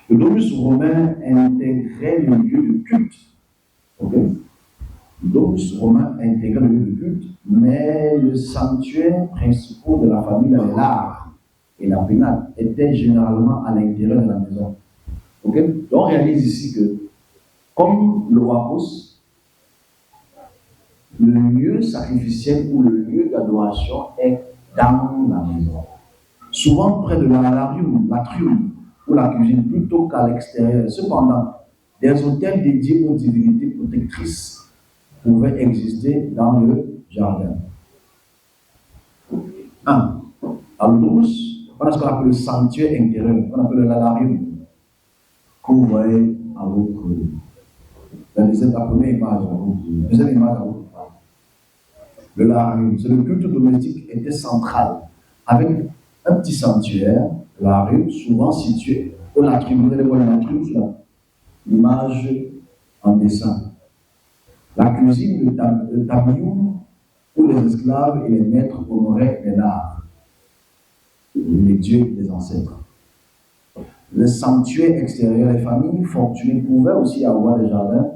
Speaker 1: Le domus romain intégrait le lieu de culte. Ok? Le domus romain intégrait le lieu de culte, mais le sanctuaire principal de la famille, l'art et la pénale, étaient généralement à l'intérieur de la maison. Ok? Donc on réalise ici que, comme le wakos, le lieu sacrificiel ou le lieu d'adoration est dans la maison. Souvent près de l'atrium ou la cuisine, plutôt qu'à l'extérieur. Cependant, des hôtels dédiés aux divinités protectrices pouvaient exister dans le jardin. À l'Oudomus, on a ce qu'on appelle le sanctuaire intérieur, on appelle l'alarium, que vous voyez à votre la première image à votre deuxième image à votre part. Le lararium, c'est le culte domestique était central, avec un petit sanctuaire, l'arium, souvent situé au latrium. Vous allez voir le latrium sur l'image en dessin. La cuisine, le tablium, où les esclaves et les maîtres honoraient les lards, les dieux des ancêtres. Le sanctuaire extérieur, les familles fortunées pouvaient aussi avoir des jardins,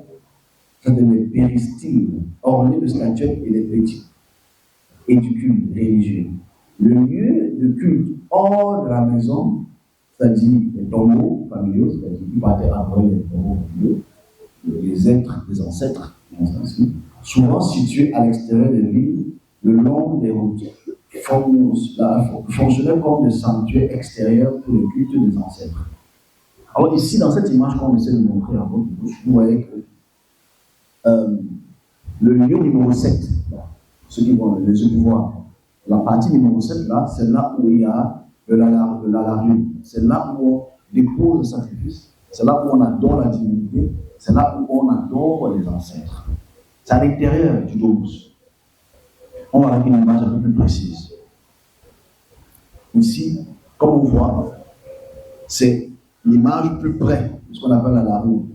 Speaker 1: c'était des péristyles ornés de statuettes et des petits édicules religieux. Le lieu de culte hors de la maison, c'est-à-dire les tombeaux familiaux, c'est-à-dire qui partaient après les tombeaux familiaux, les êtres, les ancêtres, souvent situés à l'extérieur des villes, le long des routes, fonctionnaient comme des sanctuaires extérieurs pour le culte des ancêtres. Alors ici, dans cette image qu'on essaie de montrer à votre bouche, vous voyez que le lieu numéro 7, ceux qui voient, la partie numéro 7 là, c'est là où il y a l'alarium. C'est là où on dépose le sacrifice, c'est là où on adore la divinité, c'est là où on adore les ancêtres. C'est à l'intérieur du domus. On va avoir une image un peu plus précise. Ici, comme on voit, c'est l'image plus près de ce qu'on appelle l'alarium.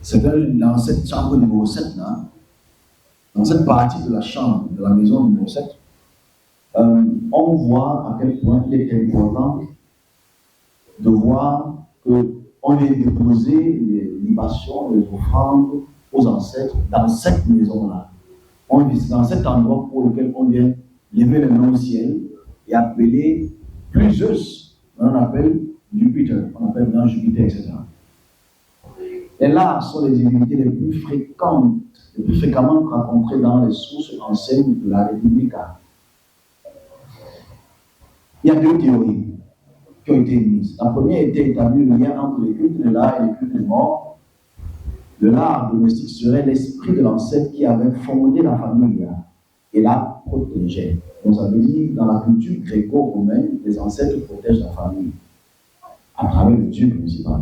Speaker 1: C'est dans cette chambre numéro 7 là, dans cette partie de la chambre, de la maison numéro 7, on voit à quel point il est important de voir qu'on vient déposer les libations, les offrandes aux ancêtres dans cette maison-là. On est dans cet endroit pour lequel on vient lever les mains au ciel et appeler plus Zeus. On appelle Jupiter, on appelle maintenant Jupiter, etc. Et là sont les divinités les plus fréquentes, les plus fréquemment rencontrées dans les sources anciennes de la République. Il y a deux théories qui ont été émises. La première était établir le lien entre les cultes de l'art et les cultes de mort. Le lard domestique serait l'esprit de l'ancêtre qui avait fondé la famille et la protégeait. Donc ça veut dire, dans la culture gréco-romaine, les ancêtres protègent la famille à travers le Dieu principal.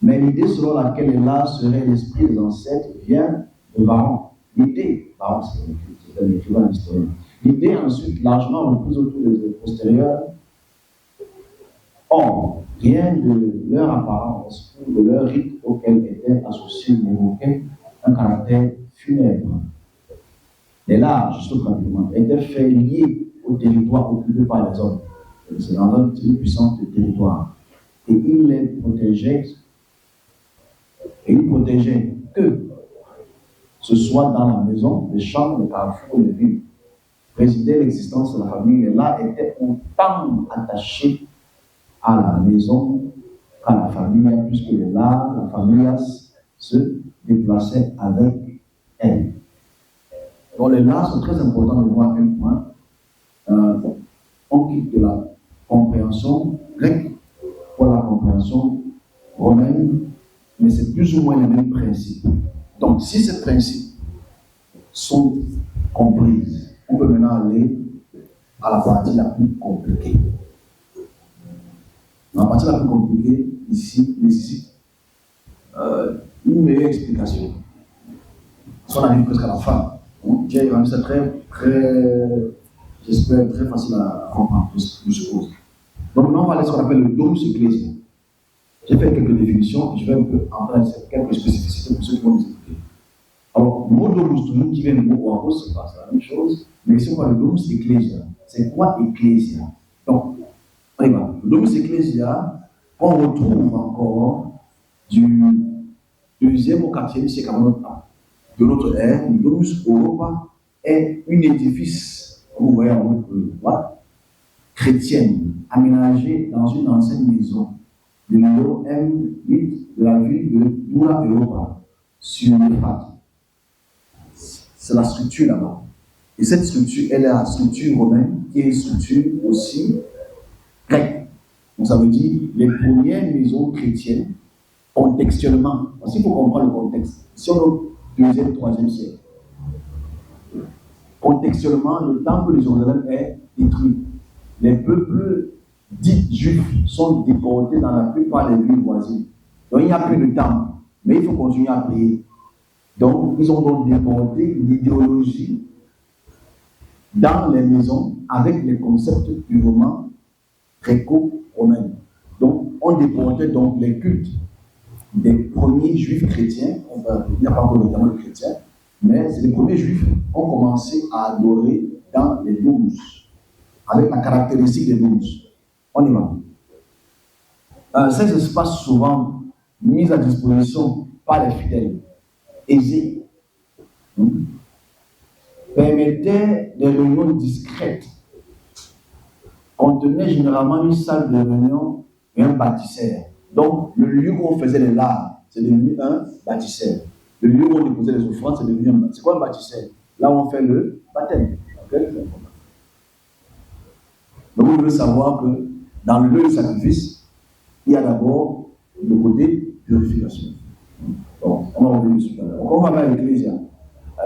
Speaker 1: Mais l'idée selon laquelle le lard serait l'esprit des ancêtres vient de Varron. L'idée, Varron c'est un écrivain historien. L'idée ensuite largement repose autour des postérieurs. Or, rien de leur apparence ou de leur rite auquel étaient associés n'évoquait un caractère funèbre. Les lards, juste rapidement, étaient faits liés au territoire occupé par les hommes. C'est dans une puissance de territoire. Et ils les protégeaient. Et ils protégeaient que ce soit dans la maison, les chambres, les carrefours, les villes. Présider l'existence de la famille, et là étaient autant attachés à la maison qu'à la famille, puisque là, la famille se déplaçait avec elle. Donc les là sont très importants de voir à quel point on quitte de la compréhension grecque pour la compréhension romaine, mais c'est plus ou moins les mêmes principes. Donc si ces principes sont compris, on peut maintenant aller à la partie la plus compliquée. La partie la plus compliquée, ici, nécessite une meilleure explication. Si on arrive presque à la fin, j'ai rendu ça j'espère, très facile à comprendre, je suppose. Donc maintenant, on va aller à ce qu'on appelle le domus ecclésiae. J'ai fait quelques définitions et je vais un peu entrer dans quelques spécificités pour ceux qui vont nous écouter. Alors, le mot domus, tout le monde qui vient du mot oikos, c'est la même chose, mais ici on parle de domus ecclésia. C'est quoi ecclésia? Donc, on y va. Le domus ecclésia, on retrouve encore du 2e au 4e siècle avant notre temps. De notre ère, le domus Europa est un édifice, comme vous voyez en votre droite, chrétienne, aménagé dans une ancienne maison du numéro M8 de la ville de Dura Europa, sur l'Euphrate. C'est la structure là-bas. Et cette structure, elle est la structure romaine, qui est une structure aussi grecque. Donc ça veut dire les premières maisons chrétiennes, contextuellement, parce qu'il faut comprendre le contexte. Si on est au 2e, 3e siècle, contextuellement, le temple de Jérusalem est détruit. Les peuples dits juifs sont déportés dans la plupart des villes voisines. Donc il n'y a plus de temple, mais il faut continuer à prier. Donc ils ont donc déporté l'idéologie dans les maisons avec les concepts purement gréco-romains. Donc on déportait donc les cultes des premiers juifs chrétiens, il n'y a pas encore notamment de chrétiens, mais c'est les premiers juifs qui ont commencé à adorer dans les domus, avec la caractéristique des domus. On y va. Ces espaces souvent mis à disposition par les fidèles, aisés, permettait des réunions discrètes, contenait généralement une salle de réunion et un bâtisseur. Donc, le lieu où on faisait les lards, c'est devenu un bâtisseur. Le lieu où on déposait les offrandes, c'est devenu un bâtisseur. C'est quoi un bâtisseur? Là où on fait le baptême. Okay? Donc, vous devez savoir que dans le lieu de sacrifice, il y a d'abord le côté purification. Donc, on va revenir sur ça. Donc, on va voir l'Ecclésia.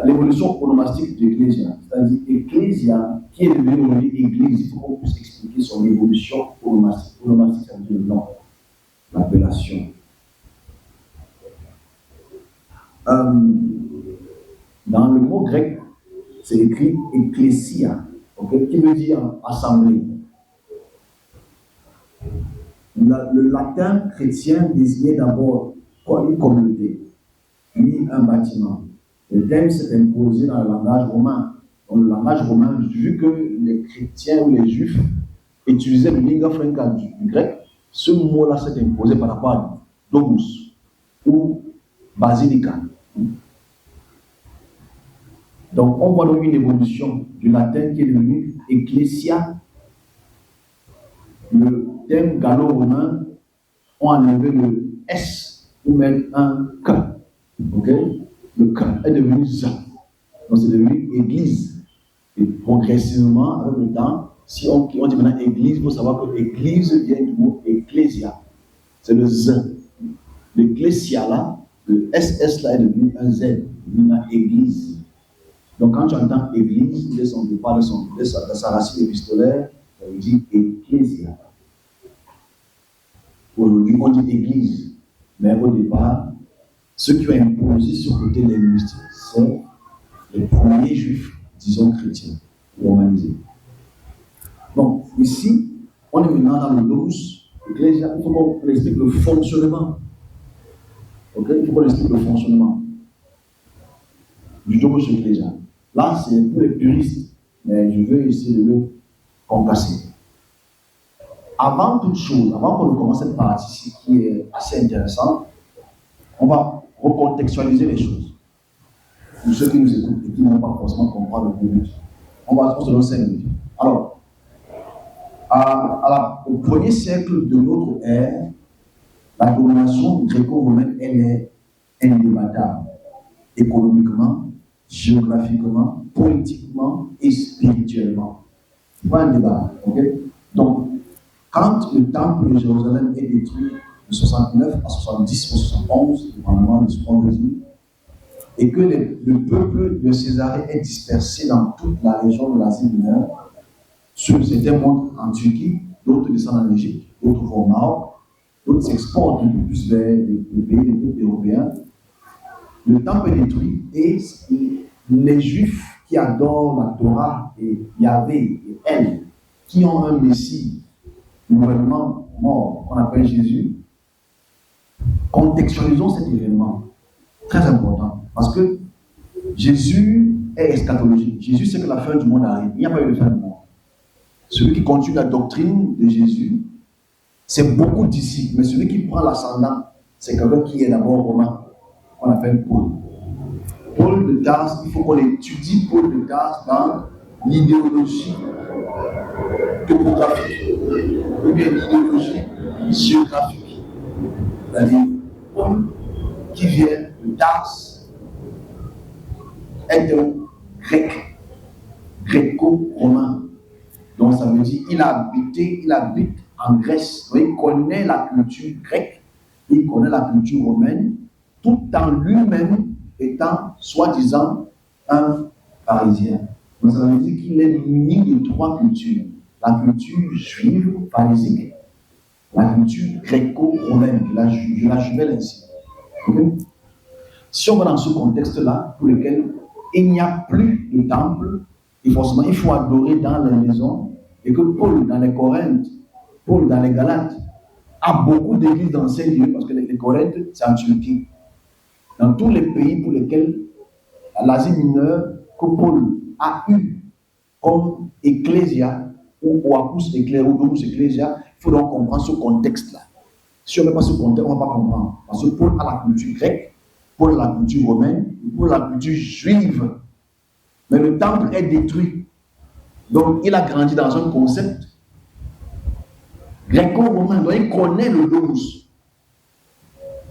Speaker 1: L'évolution onomastique de l'Ecclésia, c'est-à-dire Ecclésia, qui est devenue aujourd'hui Église, il faut qu'on puisse expliquer son évolution onomastique. Onomastique, ça veut dire le nom, l'appellation. Dans le mot grec, c'est écrit Ecclésia, okay, qui veut dire assemblée. Le latin chrétien désignait d'abord une communauté, puis un bâtiment. Le terme s'est imposé dans le langage romain. Dans le langage romain, vu que les chrétiens ou les juifs utilisaient le lingua franca du grec, ce mot-là s'est imposé par rapport à domus ou basilica. Donc, on voit donc une évolution du latin qui est devenu ecclesia. Le terme gallo-romain, on a enlevé le S pour mettre un K. Ok? Le K est devenu Z. Donc, c'est devenu église. Et progressivement, avec le temps, si on dit maintenant église, il faut savoir que église vient du mot ecclesia. C'est le Z. L'ecclesia là, le SS là est devenu un Z, devenu une église. Donc quand tu entends église, de son départ, de sa racine épistolaire, ça veut dire ecclesia. Aujourd'hui, on dit église, mais au départ, ceux qui ont imposé ce côté linguistique sont les premiers juifs, disons chrétiens, romanisés. Donc ici, on est maintenant dans le logos, ecclesia, il faut qu'on explique le fonctionnement. Okay? Il faut qu'on explique le fonctionnement du logos ecclesia. Là, c'est pour les puristes, mais je veux essayer de le compasser. Avant toute chose, avant qu'on commence cette partie-ci qui est assez intéressante, on va recontextualiser les choses. Pour ceux qui nous écoutent et qui n'ont pas forcément compris le but. On se donne 5 minutes. Alors, au premier siècle de notre ère, la domination gréco-romaine, elle est indébattable. Économiquement, géographiquement, politiquement et spirituellement. Pas un débat. Okay? Donc, quand le temple de Jérusalem est détruit de 69 à 70 ou 71, dépendamment de ce qu'on veut dire, et que le peuple de Césarée est dispersé dans toute la région de l'Asie mineure, certains montent en Turquie, d'autres descendent en Égypte, d'autres vont au Maroc, d'autres s'exportent un peu plus vers les pays européens. Le temple est détruit et les Juifs qui adorent la Torah et Yahvé et elle, qui ont un Messie nouvellement mort, qu'on appelle Jésus, contextualisons cet événement très important parce que Jésus est eschatologique. Jésus sait que la fin du monde arrive. Il n'y a pas eu de fin du monde. Celui qui continue la doctrine de Jésus, c'est beaucoup de disciples, mais celui qui prend l'ascendant, c'est quelqu'un qui est d'abord romain, qu'on appelle Paul. Paul de Tarse, il faut qu'on étudie Paul de Tarse dans l'idéologie topographique, ou bien l'idéologie géographique. C'est-à-dire, Paul, qui vient de Tarse, est un grec, gréco-romain. Donc ça veut dire qu'il habite en Grèce. Donc, il connaît la culture grecque, il connaît la culture romaine, tout en lui-même étant soi-disant un pharisien. Donc ça veut dire qu'il est muni de 3 cultures. La culture juive pharisique, la culture gréco-romaine, je la jumelle ainsi. Okay? Si on va dans ce contexte-là, pour lequel il n'y a plus de temple, et forcément il faut adorer dans les maisons, et que Paul dans les Corinthes, Paul dans les Galates, a beaucoup d'églises dans ces lieux, parce que les Corinthes, c'est en Turquie. Dans tous les pays pour lesquels l'Asie mineure, que Paul a eu comme ecclésia, ou oikos ecclésia, ou domus ecclésia, il faut donc comprendre ce contexte-là. Si on ne met pas ce contexte, on ne va pas comprendre. Parce que Paul a la culture grecque, Paul a la culture romaine, Paul a la culture juive. Mais le temple est détruit. Donc, il a grandi dans un concept gréco-romain. Donc, il connaît le domus.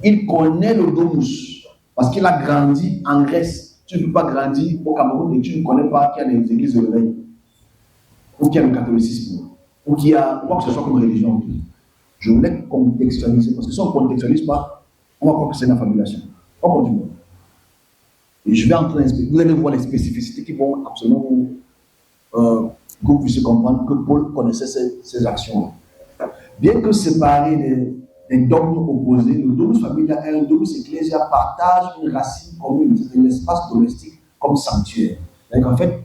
Speaker 1: Il connaît le domus. Parce qu'il a grandi en Grèce. Tu ne peux pas grandir au Cameroun et tu ne connais pas qu'il y a des églises de réveil. Ou qu'il y a le catholicisme. Ou qu'il y a quoi que ce soit comme religion. Je voulais contextualiser. Parce que si on ne contextualise pas, on va croire que c'est une affabulation. On continue. Et je vais entrer dans vous allez voir les spécificités qui vont absolument que vous puissiez comprendre que Paul connaissait ces actions-là. Bien que séparés des dogmes opposés, le domus familial et le domus ecclésial partagent une racine commune, c'est l'espace domestique comme sanctuaire. Donc en fait,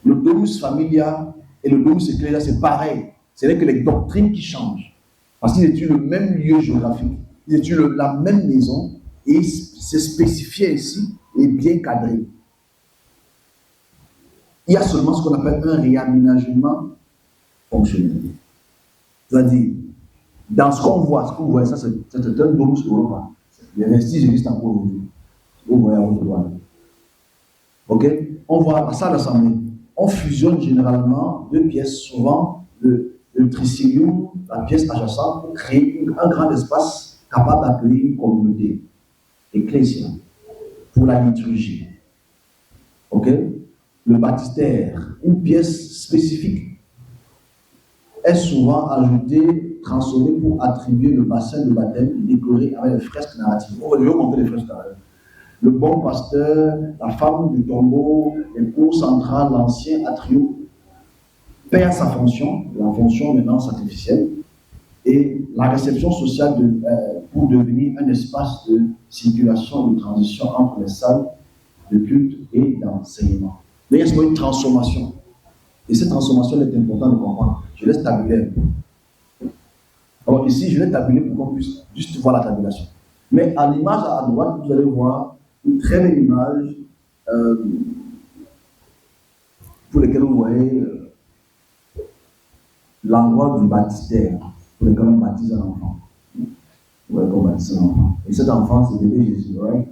Speaker 1: le domus familial et le domus ecclésial, c'est pareil. C'est que les doctrines qui changent. Parce qu'ils étudient le même lieu géographique, ils étudient la même maison, et c'est spécifié ici et bien cadré. Il y a seulement ce qu'on appelle un réaménagement fonctionnel. C'est-à-dire, dans ce qu'on voit, ce que vous voyez, ça c'est un domus Europa. Les vestiges existent encore aujourd'hui. Vous voyez à votre droite. Ok? On voit la salle d'assemblée. On fusionne généralement deux pièces, souvent le tricinium, la pièce adjacente, pour créer un grand espace capable d'accueillir une communauté ecclésiale pour la liturgie. Ok? Le baptistère, une pièce spécifique, est souvent ajoutée, transformée pour attribuer le bassin de baptême décoré avec des fresques narratives. On va montrer les fresques narratives. Le bon pasteur, la femme du tombeau, les cours centrales, l'ancien atrium, perd sa fonction, la fonction maintenant sacrificielle, et la réception sociale pour devenir un espace de circulation, de transition entre les salles de culte et d'enseignement. Mais il y a une transformation. Et cette transformation est importante de comprendre. Je laisse tabuler un peu. Alors ici, je vais tabuler pour qu'on puisse juste voir la tabulation. Mais à l'image à droite, vous allez voir une très belle image pour laquelle vous voyez l'endroit du baptistère, pour lequel on baptise un enfant. Vous voyez qu'on baptise un enfant. Et cet enfant, c'est bébé Jésus, right?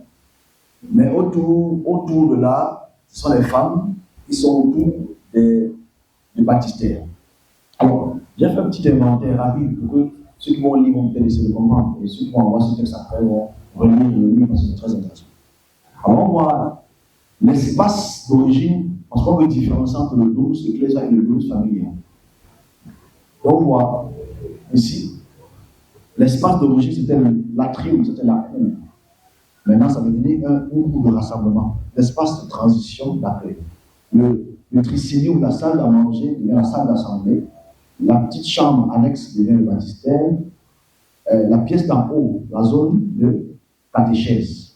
Speaker 1: Mais autour de là, ce sont les femmes qui sont autour du baptistère. Alors, j'ai fait un petit inventaire rapide pour que ceux qui vont lire vont peut-être essayer de comprendre. Et ceux qui vont voir ce texte après vont relire le livre parce que c'est très intéressant. Alors, on voit l'espace d'origine, parce qu'on veut différencier entre le domus ecclésial et le domus familial. On voit ici, l'espace d'origine, c'était l'atrium, c'était la cour. Maintenant, ça devenait un cour de rassemblement, l'espace de transition d'accueil. Le tricinium, la salle à manger, devient la salle d'assemblée. La petite chambre annexe devient le baptistère. La pièce d'en haut, la zone de catéchèse.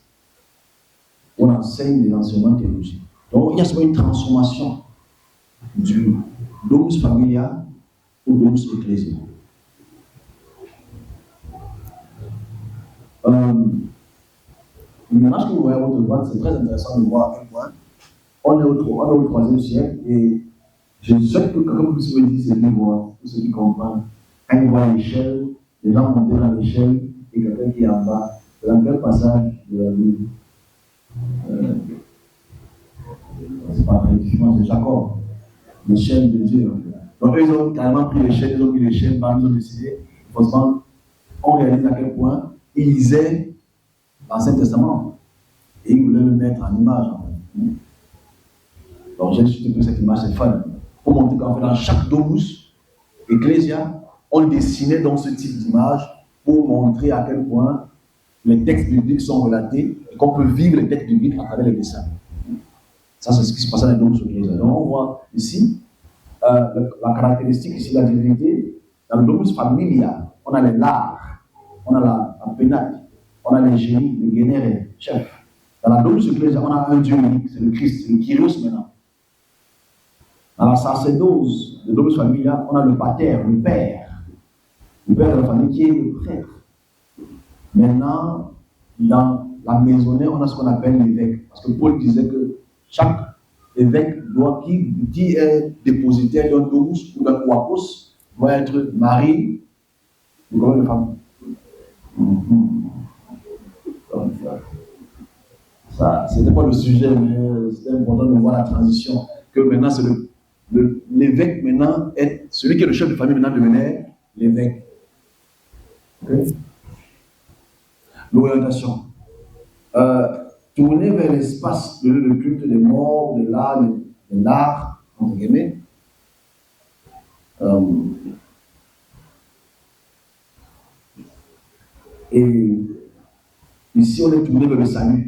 Speaker 1: On enseigne les enseignements théologiques. Donc, il y a souvent une transformation du domus familial au domus ecclésial. L'image que vous voyez à votre droite, c'est très intéressant de voir à quel point on est au troisième siècle et je souhaite que quelqu'un puisse me dire ce qu'il voit, pour ceux qui comprennent. Quand il voit l'échelle, les gens montent dans l'échelle et quelqu'un qui est en bas. C'est dans quel passage de la Bible? C'est pas très différent, c'est Jacob, l'échelle de Dieu. Donc, eux, ils ont carrément pris l'échelle, ils ont mis l'échelle, ils ont décidé. Forcément, on réalise à quel point ils lisaient l'Ancien Testament et ils voulaient le mettre en image. En fait. Donc, j'ai juste pris cette image, c'est fun. Pour montrer qu'en fait, dans chaque domus ecclésial, on dessinait dans ce type d'image pour montrer à quel point les textes bibliques sont relatés et qu'on peut vivre les textes bibliques à travers les dessins. Ça, c'est ce qui se passe dans les domus ecclésial. Donc, on voit ici la caractéristique, ici, la divinité. Dans le domus familial, on a les lards, on a la pénacle, on a les génies, les générés, chefs. Dans la domus ecclésial, on a un Dieu unique, c'est le Christ, c'est le Kyrios maintenant. Dans la sacerdose, le domus familial, on a le pater, le père de la famille qui est le prêtre. Maintenant, dans la maisonnée, on a ce qu'on appelle l'évêque. Parce que Paul disait que chaque évêque qui est dépositaire d'un domus ou d'un quakos doit être mari de combien de femmes? Ce n'était pas le sujet, mais c'était important de voir la transition. Que maintenant, c'est l'évêque maintenant, celui qui est le chef de famille maintenant devenait l'évêque. Okay? L'orientation. Tourner vers l'espace de le culte des morts, de l'art, entre guillemets. Et ici, on est tourné vers le salut.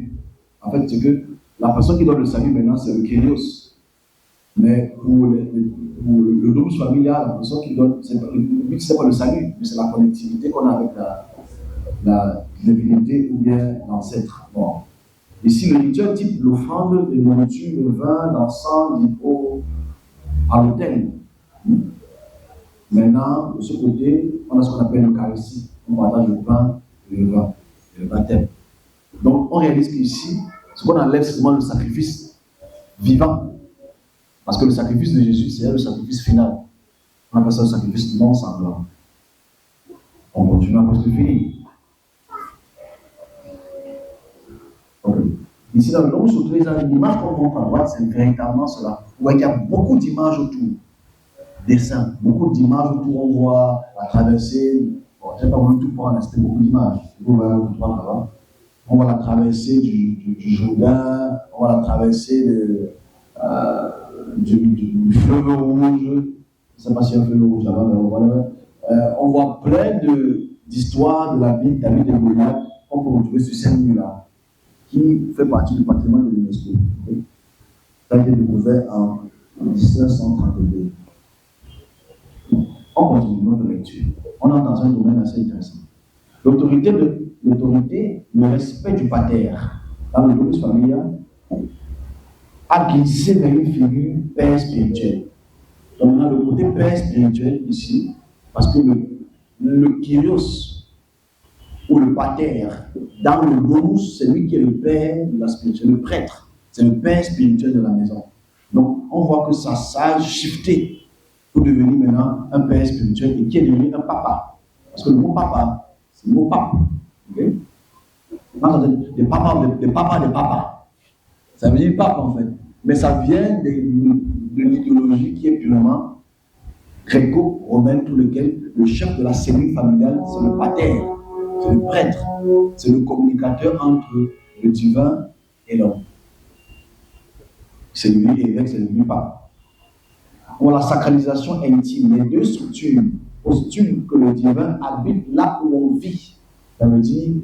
Speaker 1: En fait, c'est que la personne qui donne le salut maintenant, c'est le Kyrios. Mais pour le domus familial, la personne qui donne, le but, ce n'est pas le salut, mais c'est la connectivité qu'on a avec la divinité ou bien l'ancêtre. Bon. Ici, le rituel type l'offrande de nourriture, le vin, l'encens, l'hypo à l'autel. Maintenant, de ce côté, on a ce qu'on appelle l'Eucharistie. On partage le pain et le vin, et le baptême. Donc, on réalise qu'ici, ce qu'on enlève, c'est seulement le sacrifice vivant. Parce que le sacrifice de Jésus, c'est le sacrifice final. On appelle ça le sacrifice non sanglant. On continue à poser fini. Ici, dans le nom sur l'image qu'on montre à droite, c'est véritablement cela. Vous voyez qu'il y a beaucoup d'images autour. Dessins, beaucoup d'images autour. On voit la traversée. Bon, je n'ai pas voulu tout prendre, c'était beaucoup d'images. On voit la traversée du Jourdain, on voit la traversée du fleuve rouge. Je ne sais pas s'il y a un fleuve rouge là-bas, mais voilà. On voit plein d'histoires de la vie de David et Goliath qu'on peut retrouver sur cette mur-là, qui fait partie du patrimoine de l'UNESCO. Ça a été découvert en 1932. On continue notre lecture. On entre dans un domaine assez intéressant. L'autorité, le respect du pater, dans le domus familial, a glissé vers une figure père spirituel. Donc on a le côté père spirituel ici, parce que le Kyrios, ou le pater, dans le domus, c'est lui qui est le père de la spirituelle, le prêtre, c'est le père spirituel de la maison. Donc on voit que ça a shifté pour devenir maintenant un père spirituel et qui est devenu un papa. Parce que le mot papa, c'est le mot pape. Okay? Des papas. Ça veut dire pape en fait. Mais ça vient de l'idéologie qui est purement gréco-romaine, tout lequel le chef de la cellule familiale, c'est le pater, c'est le prêtre, c'est le communicateur entre le divin et l'homme. C'est lui évêque, c'est lui pape. Pour la sacralisation intime, les deux structures postulent que le divin habite là où on vit. Ça veut dire,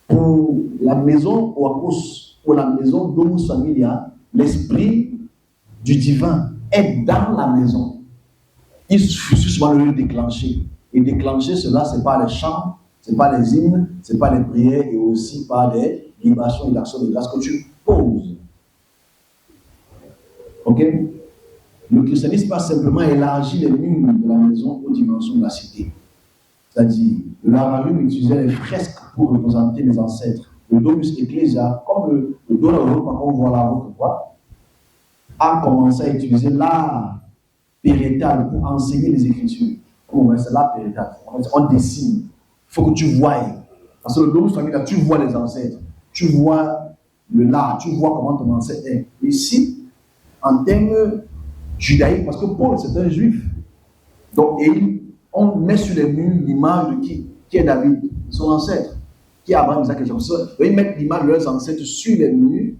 Speaker 1: pour la maison Oikos, pour la maison Domus Familia, l'esprit du divin est dans la maison. Il suffit souvent de le déclencher. Et déclencher cela, ce n'est pas les chants, ce n'est pas les hymnes, ce n'est pas les prières et aussi pas des libations et d'actions de grâce que tu poses. Ok? Le christianisme a simplement élargi les murs de la maison aux dimensions de la cité. C'est-à-dire, le lararium utilisait les fresques pour représenter les ancêtres. Le Domus Ecclesia, comme le Dona Europa qu'on voit là-haut, a commencé à utiliser l'art pérétal pour enseigner les Écritures. Comment c'est l'art pérétal? On dessine. Il faut que tu voies. Parce que le Domus Familia, tu vois les ancêtres. Tu vois le lard, tu vois comment ton ancêtre est. Ici, en termes judaïque, parce que Paul, c'est un juif. Donc, on met sur les murs l'image de qui est David, son ancêtre, qui est Abraham, Isaac et Jacob. Ils mettent l'image de leurs ancêtres sur les murs,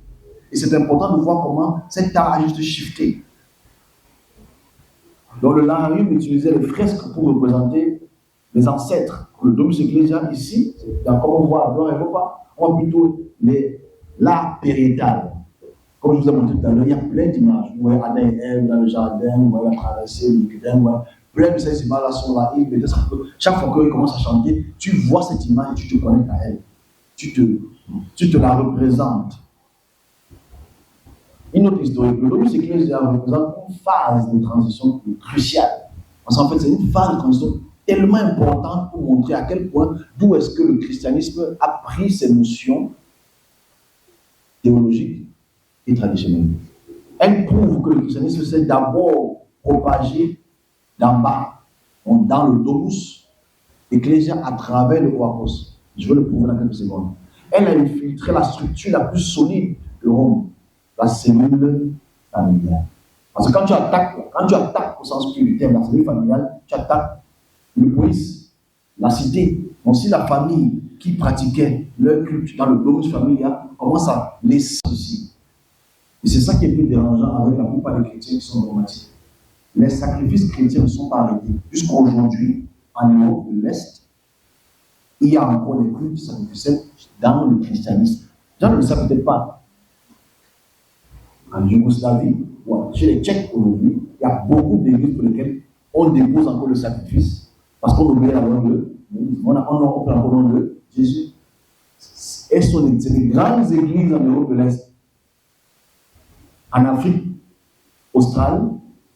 Speaker 1: et c'est important de voir comment cet art a juste shifté. Donc, le lararium utilisait les fresques pour représenter les ancêtres. Le Domus Ecclesia, ici, comme on voit à Dona Europa, on voit plutôt l'art pérétal. Comme je vous ai montré tout à l'heure, il y a plein d'images. Vous voyez Adam et Ève dans le jardin, vous voyez la traversée, le grain, plein de ces images-là sont là. Et chaque fois qu'il commence à chanter, tu vois cette image et tu te connectes à elle. Tu te la représentes. Une autre historique, le Domus Ecclesia représente une phase de transition cruciale. Parce qu'en fait, c'est une phase de transition tellement importante pour montrer à quel point, d'où est-ce que le christianisme a pris ses notions théologiques et traditionnelles. Elle prouve que le christianisme s'est d'abord propagé d'en bas, dans le Domus Ecclesia à travers le Oikos. Je vais le prouver dans quelques secondes. Elle a infiltré la structure la plus solide interrompre la cellule familiale. Parce que quand tu attaques au sens plus du terme la cellule familiale, tu attaques le police, la cité. Donc si la famille qui pratiquait leur culte dans le domus familial commence à laisser ceci. Et c'est ça qui est plus dérangeant avec la plupart des chrétiens qui sont dogmatiques. Les sacrifices chrétiens ne sont pas arrêtés. Jusqu'aujourd'hui, en Europe de l'Est, il y a encore des cultes sacrificiels dans le christianisme. Les gens ne le savent peut-être pas. En Yougoslavie, chez les Tchèques aujourd'hui, il y a beaucoup d'églises pour lesquelles on dépose encore le sacrifice parce qu'on oublie la loi de on prend encore le nom de Jésus. Et c'est des grandes églises en Europe de l'Est. En Afrique australe,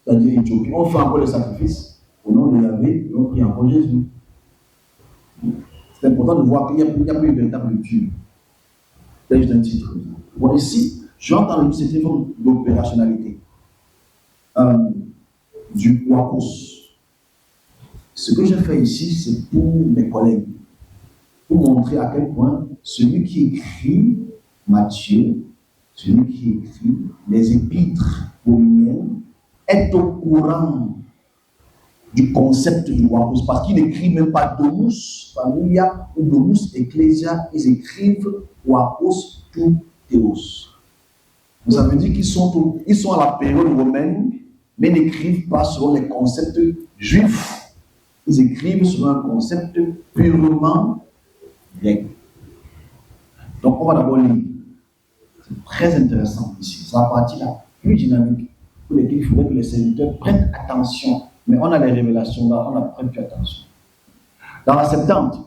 Speaker 1: c'est-à-dire Éthiopie, on fait encore le sacrifice au nom de Yahvé et on prie encore Jésus. C'est important de voir qu'il n'y a plus une véritable rupture. C'est juste un titre. Bon, ici, j'entends cette forme d'opérationnalité du WAPOS. Ce que j'ai fait ici, c'est pour mes collègues, pour montrer à quel point celui qui écrit Matthieu, celui qui écrit les épîtres pauliennes, est au courant du concept du WAPOS, parce qu'ils n'écrivent même pas Domus Familia ou Domus Ecclesia, ils écrivent WAPOS tout Théos. Ça veut dire qu'ils sont à la période romaine, mais n'écrivent pas selon les concepts juifs. Ils écrivent selon un concept purement grec. Donc on va d'abord lire. C'est très intéressant ici. C'est la partie la plus dynamique pour laquelle il faudrait que les serviteurs prennent attention. Mais on a les révélations là, on ne prête plus attention. Dans la Septante,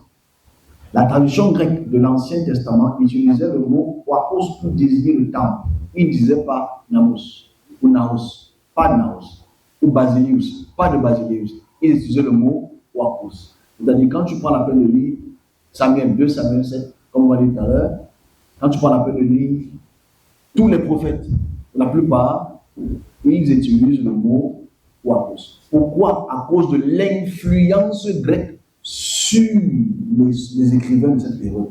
Speaker 1: la traduction grecque de l'Ancien Testament utilisait le mot Wapos pour désigner le temple. Il ne disait pas Naos ou Naos, pas Naos, ou Basilius, pas de Basilius. Il utilisait le mot Wapos. C'est-à-dire, quand tu prends la peine de lire Samuel 2, Samuel 7, comme on va dire tout à l'heure, quand tu prends la peine de lire tous les prophètes, la plupart, ils utilisent le mot Wapos. Pourquoi? À cause de l'influence grecque sur les écrivains de cette période.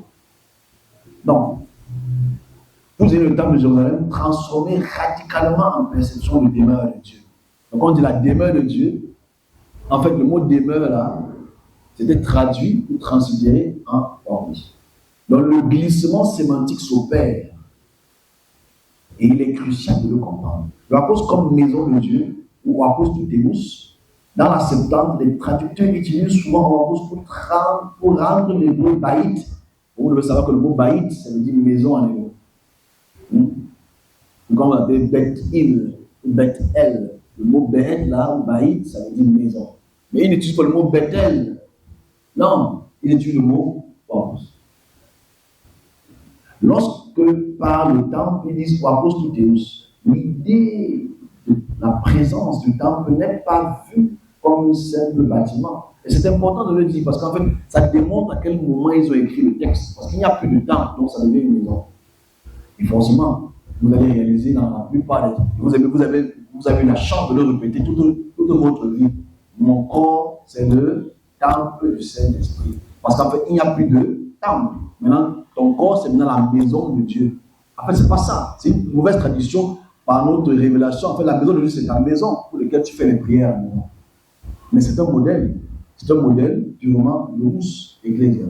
Speaker 1: Donc, vous avez le temple de Jérusalem transformé radicalement en perception de demeure de Dieu. Donc, on dit la demeure de Dieu. En fait, le mot demeure là, c'était traduit ou transféré en Wapos. Donc, le glissement sémantique s'opère. Et il est crucial de le comprendre. Le Wapos comme maison de Dieu, ou Wapos tout Théos, dans la Septante, les traducteurs utilisent souvent Wapos pour rendre le mot baït. Vous devez savoir que le mot baït, ça veut dire maison en hébreu. Comme on appelle Bet-Il, Bet-El. Le mot Bet là, baït, ça veut dire maison. Mais il n'utilise pas le mot Bet-El. Non, il utilise le mot Wapos. Lorsque par le temple, ils disent Wapos tout Théos, l'idée de la présence du temple n'est pas vue comme un simple bâtiment. Et c'est important de le dire parce qu'en fait, ça démontre à quel moment ils ont écrit le texte. Parce qu'il n'y a plus de temple, donc ça devient une maison. Et forcément, vous allez réaliser dans la plupart des temps, vous avez la chance de le répéter toute votre vie. Mon corps, c'est le temple du Saint-Esprit. Parce qu'en fait, il n'y a plus de temple. Maintenant, ton corps, c'est maintenant la maison de Dieu. En fait, c'est pas ça. C'est une mauvaise tradition par notre révélation. En fait, la maison de Dieu, c'est ta maison pour laquelle tu fais les prières. Mais c'est un modèle. C'est un modèle purement Domus Ecclesia.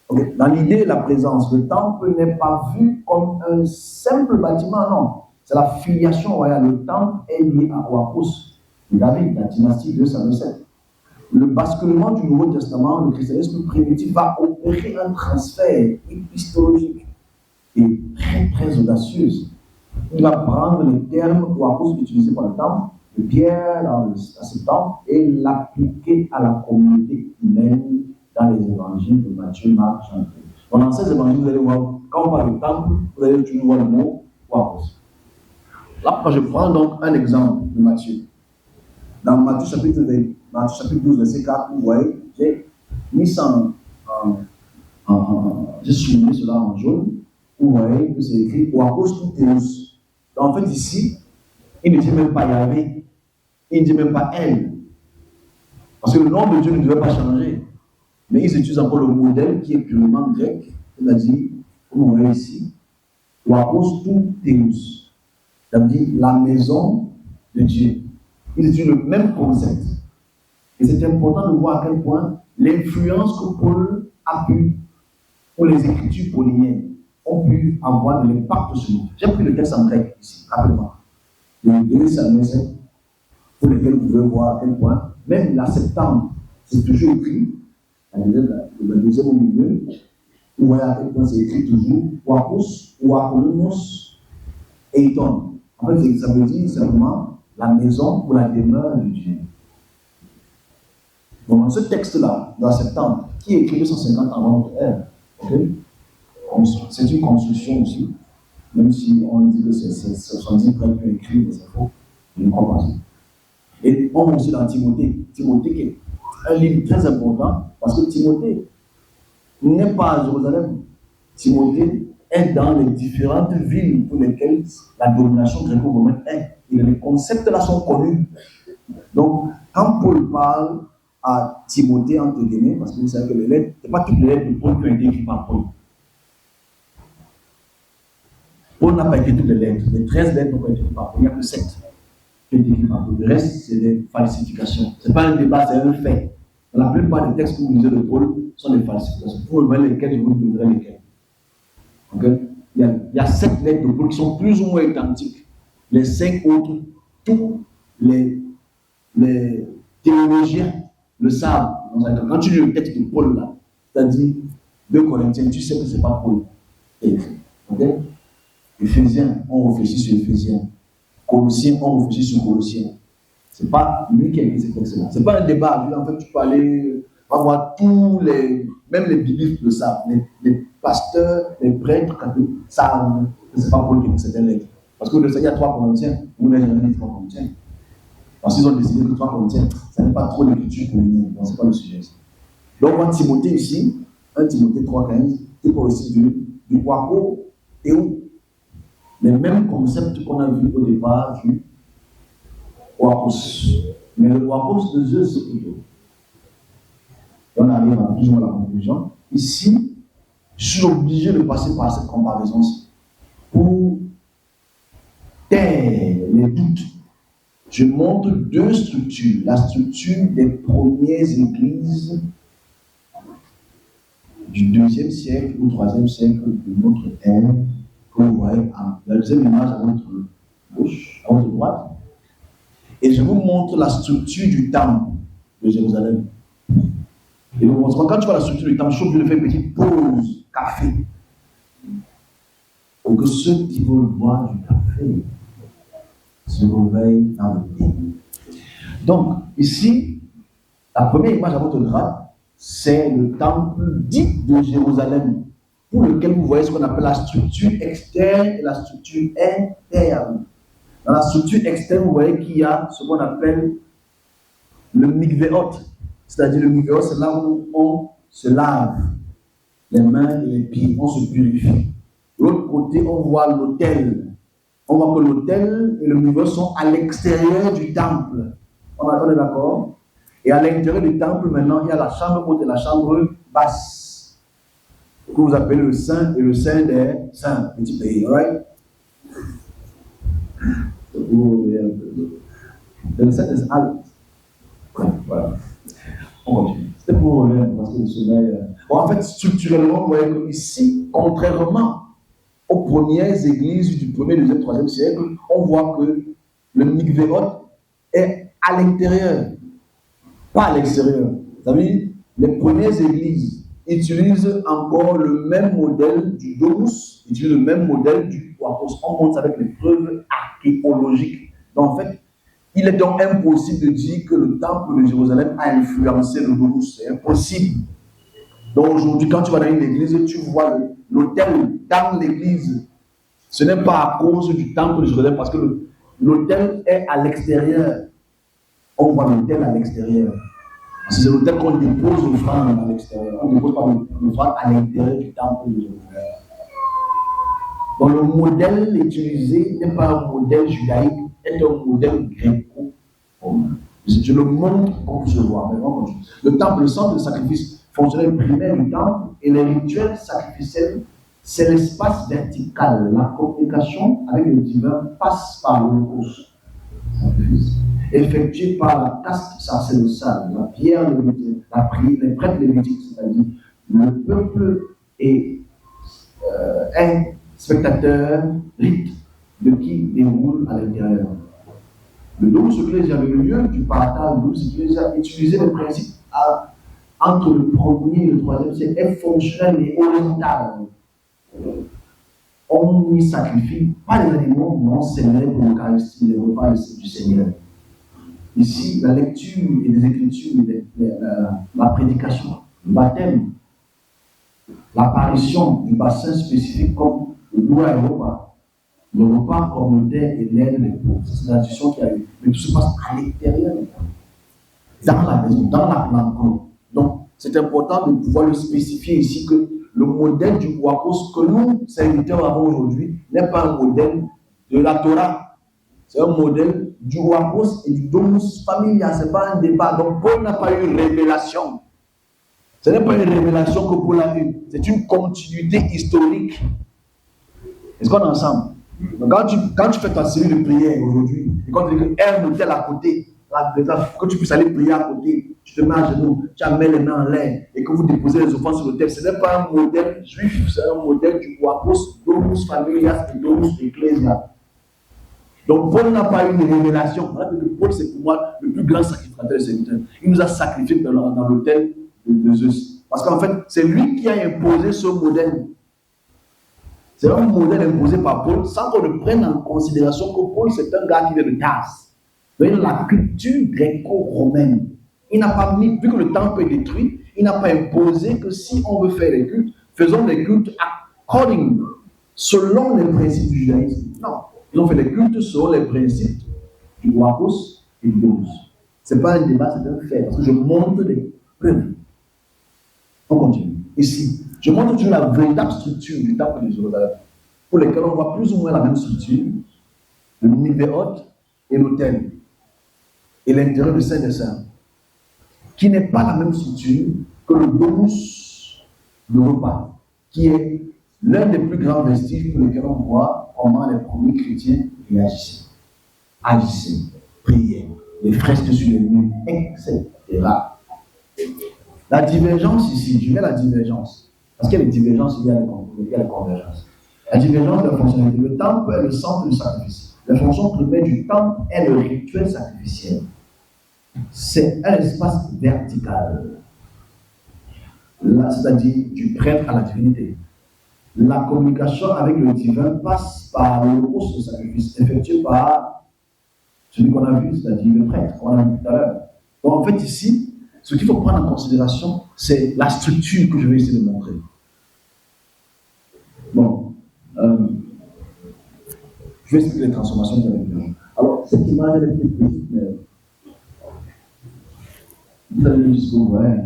Speaker 1: Okay. Dans l'idée de la présence, le temple n'est pas vu comme un simple bâtiment, non. C'est la filiation royale. Le temple est lié à Wapos de David, la dynastie de Samuel 7. Le basculement du Nouveau Testament, le christianisme primitif, va opérer un transfert épistémologique et très, très audacieuse. Il va prendre les termes Wapos utilisés par le temple, de Pierre dans la Septante, et l'appliquer à la communauté humaine dans les évangiles de Matthieu, Marc, Jean. Dans ces évangiles, vous allez voir, quand on parle de temple, vous allez toujours voir le mot Wapos. Là, quand je prends donc un exemple de Matthieu, dans Matthieu chapitre 12, verset 4, vous voyez, j'ai mis ça j'ai souligné cela en jaune, vous voyez que c'est écrit Wapos tout Théos. Donc en fait, ici, il ne dit même pas Yahvé, il ne dit même pas elle. Parce que le nom de Dieu ne devait pas changer. Mais ils utilisent encore le modèle qui est purement grec, c'est-à-dire comme on voit ici, Oikos tout Théos. Ça veut dire la maison de Dieu. Ils utilisent le même concept. Et c'est important de voir à quel point l'influence que Paul a pu, pour les écritures pauliniennes, ont pu avoir de l'impact sur nous. J'ai pris le texte en grec ici, rappelez-moi. Le 2 Samuel 7, pour lequel vous pouvez voir à quel point, même la septembre, c'est toujours écrit, le deuxième au milieu, vous voyez à quel point c'est écrit toujours, Oikos, Oikonomos, Eiton. En fait, ça veut dire simplement la maison ou la demeure de Dieu. Donc, dans ce texte-là, dans septembre, qui est écrit 250 ans avant notre ère, okay? C'est une construction aussi, même si on dit que c'est 70 près que écrit, mais c'est faux, je ne crois pas ça. Et on voit aussi dans Timothée, Timothée qui est un livre très important, parce que Timothée n'est pas à Jérusalem. Timothée est dans les différentes villes pour lesquelles la domination gréco-romaine est. Et les concepts là sont connus. Donc, quand Paul parle à Timothée, entre guillemets, parce que vous savez que les lettres, ce n'est pas toutes les lettres de Paul qui ont été écrites par Paul. Paul n'a pas écrit toutes les lettres. Les 13 lettres n'ont pas été écrites par Paul. Il n'y a que 7 qui ont été écrites par Paul. Le reste, c'est des falsifications. Ce n'est pas un débat, c'est un fait. La plupart des textes que vous lisez de Paul sont des falsifications. Vous voyez lesquels, je vous donnerai lesquels. Okay? Il y a 7 lettres de Paul qui sont plus ou moins identiques. Les 5 autres, tous les théologiens le savent. Quand tu lis le texte de Paul là, c'est-à-dire 2 Corinthiens, tu sais que ce n'est pas Paul. Okay? Éphésiens, on réfléchit sur Éphésiens. Colossiens, on réfléchit sur Colossiens. Ce n'est pas lui qui a écrit ces textes-là. Ce n'est pas un débat. En fait, tu peux aller voir tous les, même les biblistes le savent. Les pasteurs, les prêtres, savent que ce n'est pas Paul qui a écrit cette lettre. Parce que il y a 3 Corinthiens. Vous n'avez jamais dit 3 Corinthiens. Parce qu'ils ont décidé que 3 Corinthiens, ça n'est pas trop l'écriture pour nous. Ce n'est pas le sujet. Donc, on Timothée ici, 1 Timothée 3,15, il parle aussi du Oikos et où les mêmes concepts qu'on a vus au départ du Oikos. Mais le Oikos de Zeus plutôt. Et on arrive à plus ou moins la conclusion. Ici, je suis obligé de passer par cette comparaison-ci pour taire les doutes. Je montre 2 structures. La structure des premières églises du 2e siècle ou 3e siècle de notre ère, que vous voyez la deuxième image à votre gauche, à votre droite. Et je vous montre la structure du temple de Jérusalem. Et donc, quand tu vois la structure du temple, je suis obligé de faire une petite pause, café. Pour que ceux qui veulent boire du café se réveillent dans le pays. Donc, ici, la première image à votre droite, c'est le temple dit de Jérusalem, pour lequel vous voyez ce qu'on appelle la structure externe et la structure interne. Dans la structure externe, vous voyez qu'il y a ce qu'on appelle le mikvéot. C'est-à-dire le mikvéot, c'est là où on se lave les mains et les pieds, on se purifie. De l'autre côté, on voit l'autel. On voit que l'autel et le mikvéot sont à l'extérieur du temple. On est d'accord? Et à l'intérieur du temple, maintenant, il y a la chambre haute et la chambre basse, que vous appelez le saint et le saint des saints, petit pays, right? Le saint des alt. Voilà. On continue. C'était pour parce que le sommeil. Bon, en fait, structurellement, vous voyez que ici, contrairement aux premières églises du 1er, 2e, 3e siècle, on voit que le mikvéot est à l'intérieur. Pas à l'extérieur. Vous savez, les premières églises utilisent encore le même modèle du domus, utilisent le même modèle du Oikos. On montre avec les preuves archéologiques. Donc, en fait, il est donc impossible de dire que le temple de Jérusalem a influencé le domus. C'est impossible. Donc, aujourd'hui, quand tu vas dans une église, tu vois l'autel dans l'église. Ce n'est pas à cause du temple de Jérusalem, parce que l'autel est à l'extérieur. On voit l'autel à l'extérieur. C'est l'autel qu'on dépose l'offrande à l'extérieur. On ne dépose pas l'offrande à l'intérieur du temple de Jérusalem. Donc le modèle utilisé n'est pas un modèle judaïque, c'est un modèle gréco-romain. Je le montre pour que je vois. Le temple, le centre de sacrifice fonctionnel primaire du temple et les rituels sacrificiels c'est l'espace vertical. La communication avec le divin passe par l'Holocauste, effectué par la caste sacerdotale, la pierre lévitique, la prière, les prêtres lévitiques, c'est-à-dire le peuple est un spectateur rite de qui déroule à l'intérieur. Le Domus Ecclesia, le lieu du partage, le Domus Ecclesia, utiliser les principes entre le premier et le troisième siècle est fonctionnel et horizontal. On n'y sacrifie pas les animaux, mais on célèbre l'Eucharistie, les repas du Seigneur. Ici, la lecture et les écritures, la prédication, le baptême, l'apparition du bassin spécifique comme le doigt et le repas. Le repas communautaire et l'aide des pauvres. C'est la discussion qui a eu. Mais tout se passe à l'intérieur. Dans la maison, dans la planque. Donc, c'est important de pouvoir le spécifier ici que le modèle du Ouakos que nous, serviteurs, avons aujourd'hui, n'est pas un modèle de la Torah. C'est un modèle du Ouakos et du Domus Familia. Ce n'est pas un débat. Donc, Paul n'a pas eu révélation. Ce n'est pas une révélation que Paul a eue. C'est une continuité historique. Est-ce qu'on est ensemble? Donc, quand tu fais ta série de prières aujourd'hui, et quand tu dis qu'un hôtel à côté, que tu puisses aller prier à côté, tu te mets à genoux, tu mets les mains en l'air et que vous déposez les offrandes sur l'autel, ce n'est pas un modèle juif, c'est un modèle du Ouakos, Domus Familias et Domus Ecclesia. Donc Paul n'a pas eu de révélation. Paul, c'est pour moi le plus grand sacrificateur de serviteur. Il nous a sacrifié dans l'autel de Zeus. Parce qu'en fait, c'est lui qui a imposé ce modèle. C'est un modèle imposé par Paul sans qu'on ne prenne en considération que Paul, c'est un gars qui vient de Tarse. Vous voyez, la culture gréco-romaine. Il n'a pas mis, vu que le temple est détruit, il n'a pas imposé que si on veut faire les cultes, faisons les cultes according, selon les principes du judaïsme. Non, ils ont fait les cultes selon les principes du Ouakos et du Domus. Ce n'est pas un débat, c'est un fait, parce que je montre des preuves. On continue. Ici, je montre toujours la véritable structure du temple de Jérusalem, pour lesquels on voit plus ou moins la même structure, le Mivéot et l'autel, et l'intérieur du Saint des Saints, qui n'est pas la même structure que le Domus, le repas, qui est l'un des plus grands vestiges pour lesquels on voit comment les premiers chrétiens réagissaient. Agissaient, priaient, les fresques sur les murs, etc. La divergence ici, je mets la divergence, parce qu'il y a des divergences, il y a les convergences. La divergence de la fonctionnalité. Le temple est le centre du sacrifice. La fonction primaire du temple est le rituel sacrificiel. C'est un espace vertical, c'est-à-dire du prêtre à la divinité. La communication avec le divin passe par le cours de sacrifice effectué par celui qu'on a vu, c'est-à-dire le prêtre, qu'on a vu tout à l'heure. Donc en fait ici, ce qu'il faut prendre en considération, c'est la structure que je vais essayer de montrer. Bon, je vais expliquer les transformations qu'il y a dedans. Alors, cette image elle est petite, mais vous allez me dire, ouais,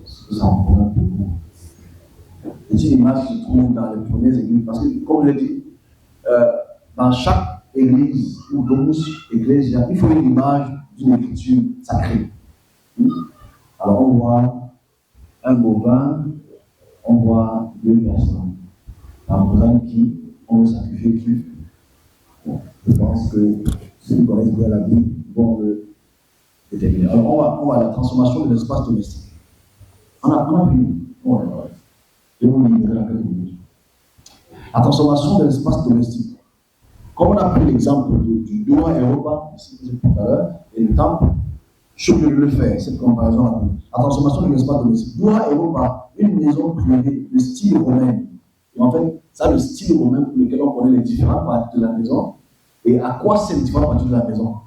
Speaker 1: ce que ça en commun pour vous. C'est une image qui se trouve dans les premières églises, parce que, comme je l'ai dit, dans chaque église ou domus, église, il faut une image d'une écriture sacrée. Alors, on voit un bovin, on voit deux personnes. En présent, qui ont sacrifié qui. Bon, je pense que ceux qui connaissent bien la Bible vont le déterminer. Alors, on va à la transformation de l'espace domestique. On a vu. Je vais vous livrer la quelques minutes. La transformation de l'espace domestique. Comme on a pris l'exemple du Doha et Europa, ici, tout à l'heure, et le temple, je peux le faire, cette comparaison-là. La transformation de l'espace domestique. Doha et Europa, une maison privée de style romain. Et en fait, ça, le style romain pour lequel on connaît les différentes parties de la maison. Et à quoi c'est les différentes parties de la maison?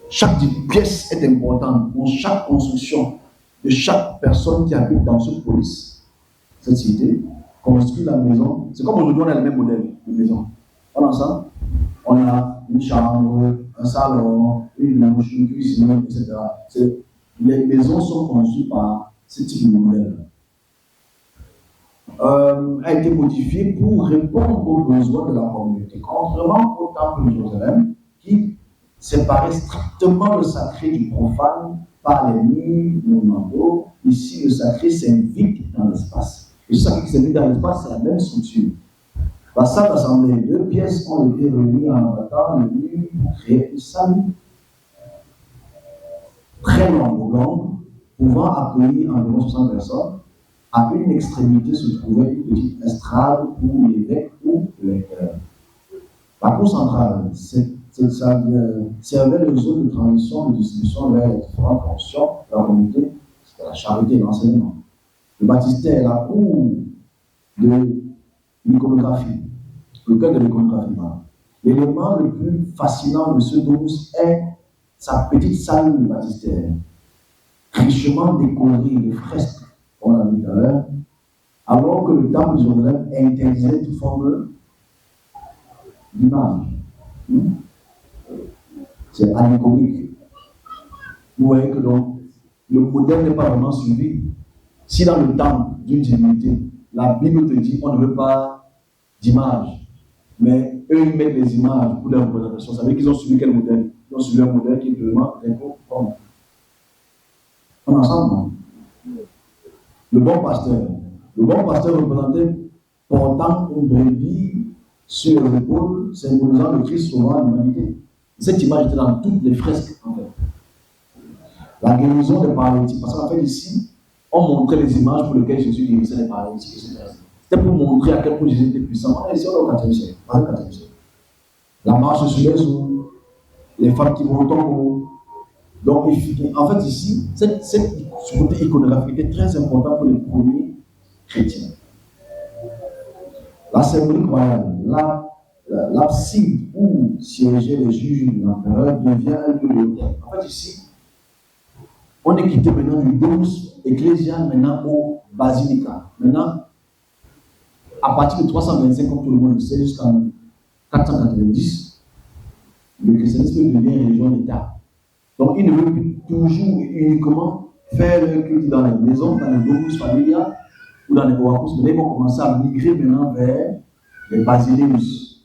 Speaker 1: Chaque pièce est importante pour chaque construction de chaque personne qui habite dans ce police, cette cité, construit la maison. C'est comme aujourd'hui, on a le même modèle de maison. On a ensemble, on a une chambre, un salon, une douche, une cuisine, etc. Les maisons sont conçues par ce type de modèle. A été modifié pour répondre aux besoins de la communauté. Contrairement au temple de Jérusalem, qui séparait strictement le sacré du profane par les murs monumentaux, ici le sacré s'invite dans l'espace. Et ce sacré qui s'est mis dans l'espace, c'est la même structure. La salle d'assemblée, 2 pièces ont été réunies en bâtard le mur pour créer une salle très longue, pouvant accueillir environ 60 personnes. À une extrémité se trouvait une petite estrade pour l'évêque ou le lecteur. La cour centrale servait de zone de transition de distribution vers les différentes fonctions de la communauté, c'était la charité et l'enseignement. Le baptistère, la cour de l'iconographie, le cœur de l'iconographie. L'élément le plus fascinant de ce domus est sa petite salle de baptistère, richement décorée de fresques, on l'a vu tout à l'heure, alors que le temple de Jérusalem interdisait toute forme d'image. C'est anéchoïque. Vous voyez que donc, le modèle n'est pas vraiment suivi. Si dans le temple d'une divinité, la Bible te dit on ne veut pas d'image, mais eux ils mettent des images pour leur représentation, ça veut dire qu'ils ont suivi quel modèle? Ils ont suivi un modèle qui est vraiment réconforme. On est ensemble, non? Le bon pasteur représentait portant une brebis sur l'épaule, symbolisant le Christ sauvant l'humanité. Cette image était dans toutes les fresques, en fait. La guérison des paralytiques, parce qu'en fait ici, on montrait les images pour lesquelles Jésus guérissait les paralytiques, etc. C'était pour montrer à quel point Jésus était puissant. On est ici au 4e siècle. La marche sur les eaux, les femmes qui vont au tombeau. Donc, en fait, ici, ce côté iconographique était très important pour les premiers chrétiens. La symbolique royale, l'abside où siégeaient les juges de l'empereur devient un lieu de l'autel. En fait, ici, on est quitté maintenant du domus ecclésial maintenant au basilica. Maintenant, à partir de 325, comme tout le monde le sait, jusqu'en 490, le christianisme devient religion d'État. Donc, ils ne veulent plus toujours uniquement faire leur culte dans les maisons, dans les domus familiales ou dans les oakus, mais ils vont commencer à migrer maintenant vers les basileus.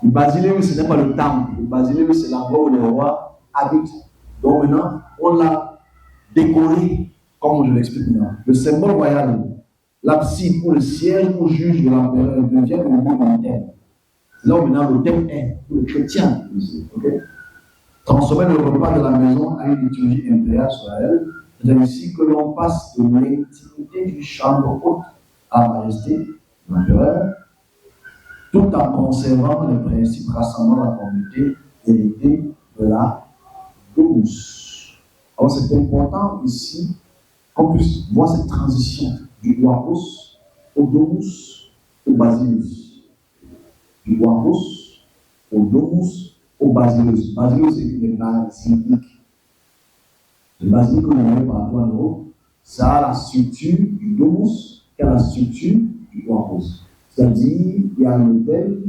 Speaker 1: Le basileus, ce n'est pas le temple. Le basileus, c'est l'endroit où les rois habitent. Donc maintenant, on l'a décoré, comme je l'explique maintenant. Le symbole royal, l'abside ou le siège ou juge de l'empereur devient le moment de l'autel. C'est là où maintenant l'autel est, pour le chrétien. Okay? Transformer le repas de la maison à une liturgie impériale sur elle, c'est ainsi que l'on passe de l'intimité d'une chambre haute à la majesté de l'empereur, tout en conservant les principes rassemblant la communauté héritée de la domus. Alors c'est important ici qu'on puisse voir cette transition du oikos au domus au basilus. Du oikos au domus au basilus. Basilus, c'est une basilique. Le basilique qu'on a vu par rapport à nous, ça a la structure du domus et la structure du oikos. C'est-à-dire, il y a l'autel,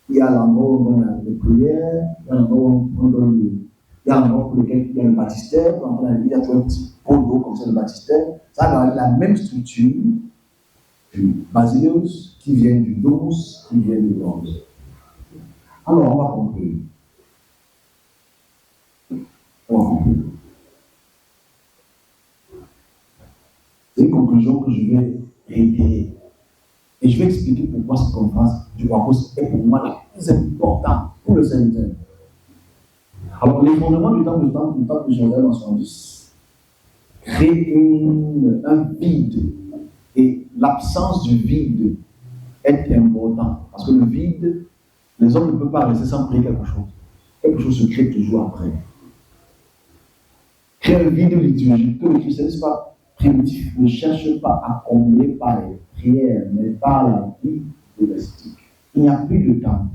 Speaker 1: il y a l'endroit où on a les prières, il y a l'endroit où on donne il y a l'endroit pour lequel il y a le baptistère, il y a toujours un petit pot d'eau comme ça, le baptistère. Ça a la même structure du basileus qui vient du domus, qui vient du bronze. Alors, on va conclure. C'est une conclusion que je vais réitérer. Et je vais expliquer pourquoi cette conférence du oikos est pour moi la plus importante pour le Seigneur. Alors, les fondements du temple de Jérusalem en 70 créent un vide. Et l'absence du vide est importante. Parce que le vide, les hommes ne peuvent pas rester sans créer quelque chose. Quelque chose se crée toujours après. Créer un vide liturgique que le christianisme primitif ne cherche pas à combler par les prières, mais par la vie domestique. Il n'y a plus de temps.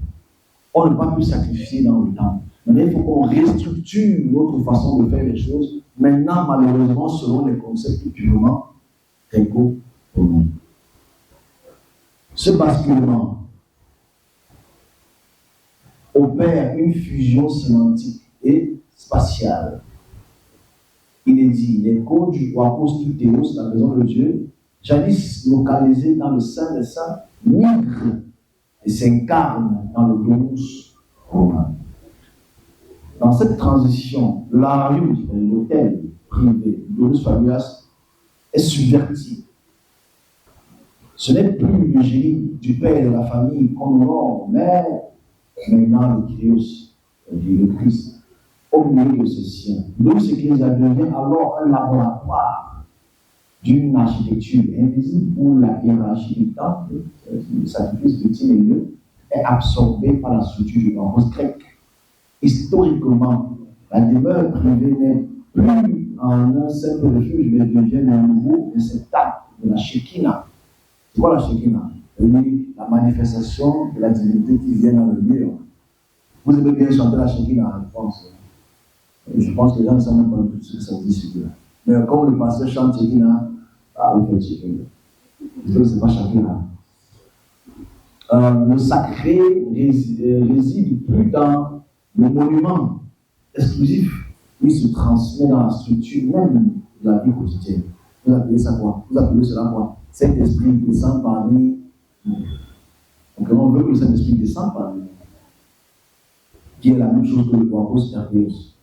Speaker 1: On ne peut plus sacrifier dans le temps. Mais il faut qu'on restructure notre façon de faire les choses. Maintenant, malheureusement, selon les concepts purement gréco-romains. Ce basculement opère une fusion sémantique et spatiale. Il est dit, l'écho du oikos du théos, la maison de Dieu, jadis localisé dans le sein des saints, migre et s'incarne dans le domus romain. Dans cette transition, l'arius, l'hôtel privé, domus familias, est subverti. Ce n'est plus le génie du père et de la famille qu'on honore, mais maintenant le Christ, au milieu de ce sien. Donc, ce qui nous a devenu alors un laboratoire d'une architecture invisible où la hiérarchie du temple, le sacrifice petit et lieu, est absorbée par la structure du campus grec. Historiquement, la demeure privée n'est plus en un simple refuge, mais devient un nouveau réceptacle de la Shekinah. C'est quoi la Shekinah? La manifestation de la divinité qui vient dans le mur. Vous aimez bien chanter la Shekinah, je pense. Je pense que les gens ne savent même pas tout ce que ça dit, Shekinah. Mais comme le pasteur chante Shekinah, vous faites Shekinah. Donc, ce n'est pas Shekinah. Le sacré réside plus dans le monument exclusif, il se transmet dans la structure même de la vie quotidienne. Vous appelez ça quoi? Vous appelez cela quoi? Saint-Esprit descend parmi nous. Donc on veut que le Saint-Esprit descende parmi nous. Qui est la même chose que le Corpus Herméus.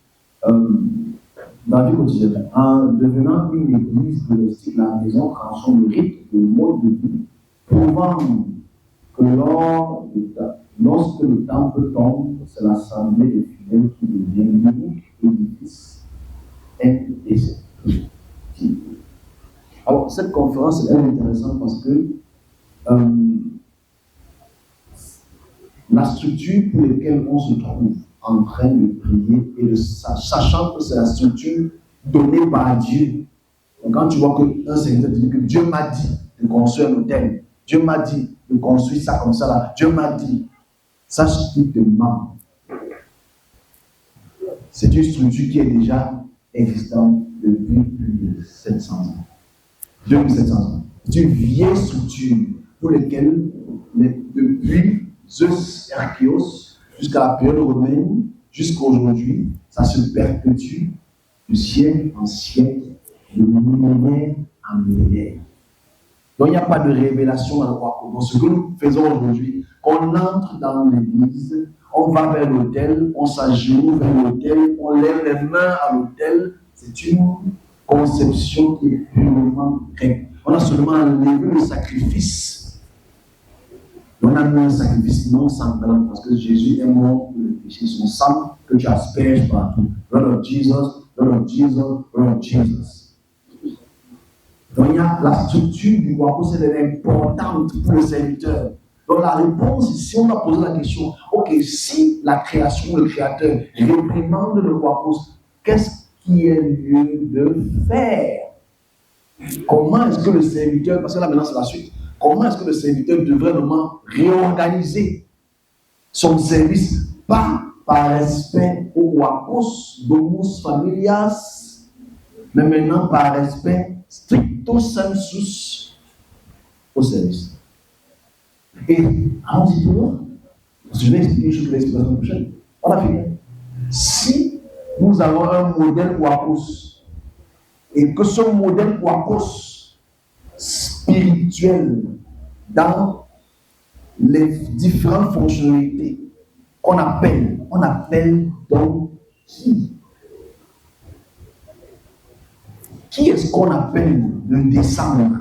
Speaker 1: Dans la vie quotidienne, en devenant une église domestique, la maison transforme le rythme, le mode de vie, prouvant que lorsque le temple tombe, c'est l'assemblée des fidèles qui devient l'unique édifice indéstructible. Alors, cette conférence est intéressante parce que la structure pour laquelle on se trouve en train de prier et sachant que c'est la structure donnée par Dieu. Donc, quand tu vois qu'un Seigneur te dit que Dieu m'a dit de construire un hôtel, Dieu m'a dit de construire ça comme ça là, Dieu m'a dit, sache qu'il te ment. C'est une structure qui est déjà existante depuis plus de 700 ans. 2700 ans. C'est une vieille structure pour laquelle, depuis Zeus Archéos, jusqu'à la période romaine, jusqu'à aujourd'hui, ça se perpétue de siècle en siècle, de millénaire en millénaire. Donc il n'y a pas de révélation dans le roi. Donc ce que nous faisons aujourd'hui, qu'on entre dans l'église, on va vers l'autel, on s'agenouille vers l'autel, on lève les mains à l'autel, c'est une conception qui est purement grecque. On a seulement enlevé le sacrifice. On a mis un sacrifice non sanglant parce que Jésus est mort pour le péché. Son sang que tu asperges partout. Blood of Jesus, blood of Jesus, blood of Jesus. Donc il y a la structure du roi, c'est importante pour le serviteur. Donc la réponse ici, on a posé la question, ok, si la création, le créateur réprimande le roi, qu'est-ce qui est lieu de faire? Comment est-ce que le serviteur, parce que là maintenant c'est la suite, comment est-ce que le serviteur devrait vraiment réorganiser son service, pas par respect au Wakos, domus familias, mais maintenant par respect stricto sensus au service. Et allons-y tout loin, parce que je vais expliquer une chose que l'explication prochaine. On a fini. Si nous avons un modèle Wakos, et que ce modèle Wakos spirituel dans les différentes fonctionnalités qu'on appelle, on appelle donc qui? Qui est-ce qu'on appelle le descendre?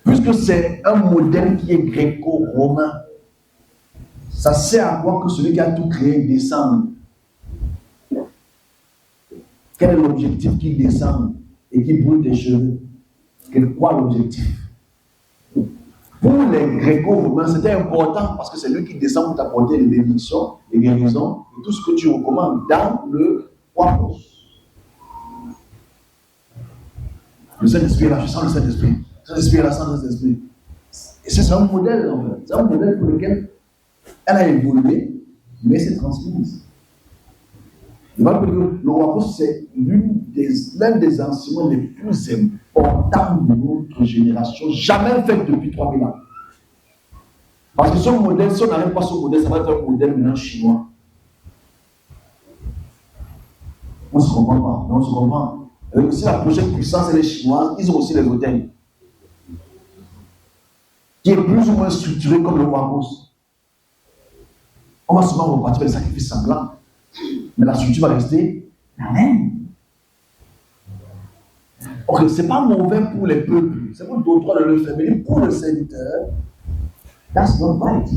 Speaker 1: Puisque c'est un modèle qui est gréco-romain, ça sert à quoi que celui qui a tout créé descende? Quel est l'objectif qu'il descende et qui brûle tes cheveux? Quoi l'objectif? Pour les gréco-romains, c'était important parce que c'est lui qui descend pour t'apporter les bénédictions, les guérisons et tout ce que tu recommandes dans le Wakos. Le Saint-Esprit est là, je sens le Saint-Esprit. Le Saint-Esprit est là, je sens le Saint-Esprit. Et c'est un modèle en fait. C'est un modèle pour lequel elle a évolué, mais c'est transmise. Le Wakos, c'est l'un des enseignements les plus importants de notre génération, jamais fait depuis 3000 ans. Parce que ce modèle, si on n'arrive pas ce modèle, ça va être un modèle maintenant chinois. On ne se comprend pas, on se comprend. Si la prochaine puissance est les Chinois, ils ont aussi les hôtels. Qui est plus ou moins structuré comme le Wakos. On va souvent repartir avec les sacrifices sanglants. Mais la structure va rester la même. Ok, ce n'est pas mauvais pour les peuples, c'est pour le droit de le faire, mais pour le serviteur, that's not right.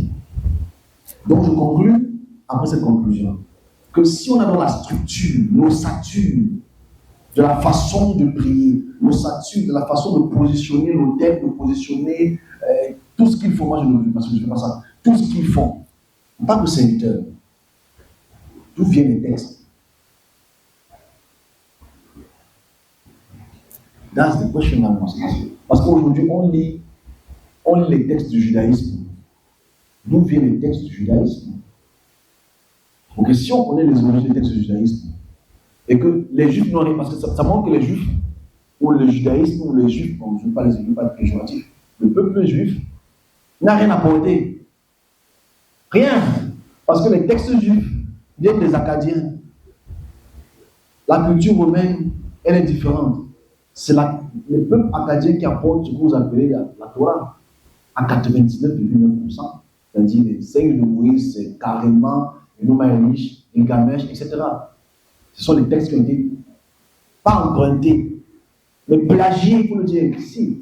Speaker 1: Donc je conclus, après cette conclusion, que si on a dans la structure, l'ossature, de la façon de prier, l'ossature, de la façon de positionner nos têtes, de positionner tout ce qu'ils font, moi je ne veux pas, parce que je ne fais pas ça, tout ce qu'ils font, pas que serviteur, d'où viennent les textes? That's the question I must ask. Parce qu'aujourd'hui, on lit les textes du judaïsme. D'où viennent les textes du judaïsme? Donc, si on connaît les origines des textes du judaïsme, et que les juifs n'ont rien, parce que ça montre que les juifs, ou le judaïsme, ou les juifs, bon, je ne veux pas être péjoratif, le peuple juif n'a rien apporté. Rien. Parce que les textes juifs viennent des Acadiens. La culture romaine, elle est différente. C'est le peuple acadien qui apporte ce que vous appelez la Torah à 99,9%. C'est-à-dire les 5 de Moïse, c'est carrément Nomaïlich, Gilgamesh, etc. Ce sont les textes qui ont été pas empruntés, mais plagiés, pour le dire ici.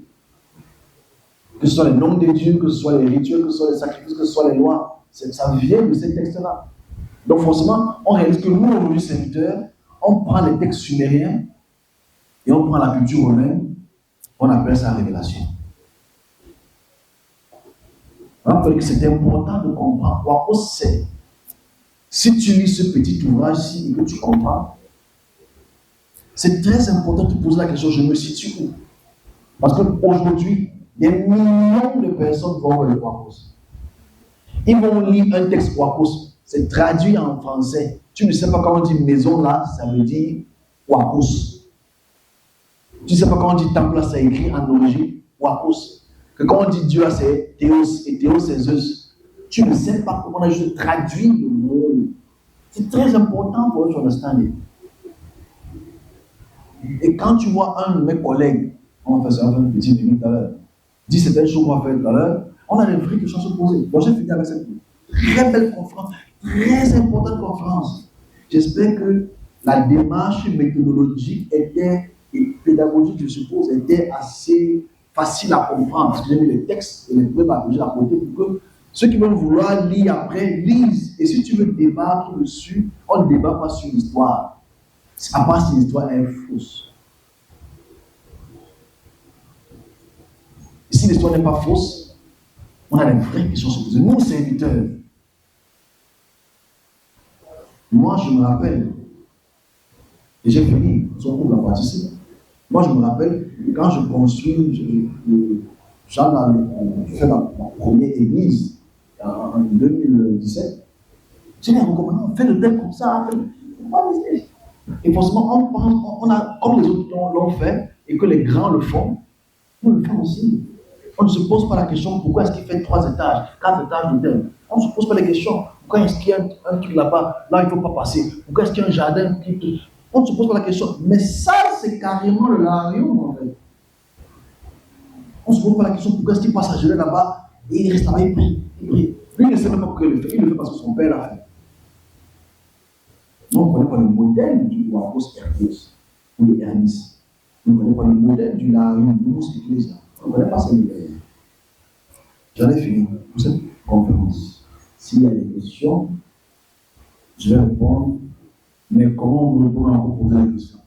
Speaker 1: Que ce soit les noms des dieux, que ce soit les rituels, que ce soit les sacrifices, que ce soit les lois, ça vient de ces textes-là. Donc forcément, on réalise que nous, aujourd'hui, serviteurs, on prend les textes sumériens et on prend la culture romaine, on appelle ça révélation. Rappelez que c'est important de comprendre quoi c'est. Si tu lis ce petit ouvrage-ci et que tu comprends, c'est très important de te poser la question, je me situe où? Parce qu'aujourd'hui, des millions de personnes vont voir le Wakos. Ils vont lire un texte Wakos, c'est traduit en français. Tu ne sais pas comment on dit maison là, ça veut dire Wakos. Tu ne sais pas comment on dit temple là, c'est écrit en origine Wakos. Que quand on dit Dieu là, c'est Théos, et Théos c'est Zeus. Tu ne sais pas comment on a juste traduit le mot. C'est très important pour notre understanding. Et quand tu vois un de mes collègues, on va faire ça un petit minute tout à l'heure, dit certaines choses qu'on va faire tout à l'heure, on a des vraies questions à se poser. Donc j'ai fini avec cette très belle conférence, très importante conférence. J'espère que la démarche méthodologique et pédagogique, je suppose, était assez facile à comprendre. Parce que j'ai mis les textes et les preuves à à côté pour que ceux qui veulent vouloir lire après, lisent. Et si tu veux débattre dessus, on ne débat pas sur l'histoire. À part si l'histoire est fausse. Et si l'histoire n'est pas fausse, on a des vraies questions à se poser. Nous, serviteurs, moi, je me rappelle, et j'ai fini, son groupe l'a participé. Moi, je me rappelle, quand je construis, j'ai fait ma première église en 2017, j'ai dit, recommandé, fais le thème comme ça, et forcément, on a, comme les autres l'ont fait, et que les grands le font, nous le faisons aussi. On ne se pose pas la question, pourquoi est-ce qu'il fait 3 étages, 4 étages de thème. On ne se pose pas la question, pourquoi est-ce qu'il y a un truc là-bas, là il ne faut pas passer, pourquoi est-ce qu'il y a un jardin qui... On ne se pose pas la question, mais ça c'est carrément le larium en fait. On ne se pose pas la question, pourquoi est-ce qu'il passe à Genève là-bas et il reste là-bas, il prie. Lui il ne sait même pas pourquoi il le fait, il le fait parce que son père l'a fait. Nous, on ne connaît pas le modèle du Wakos Hermès ou de Hermès. Nous ne connaissons pas le modèle du larium, du monstre ecclésia. On ne connaît pas ce modèle. J'en ai fini pour cette conférence. S'il y a des questions, je vais répondre. Mais comment on peut encore poser la question?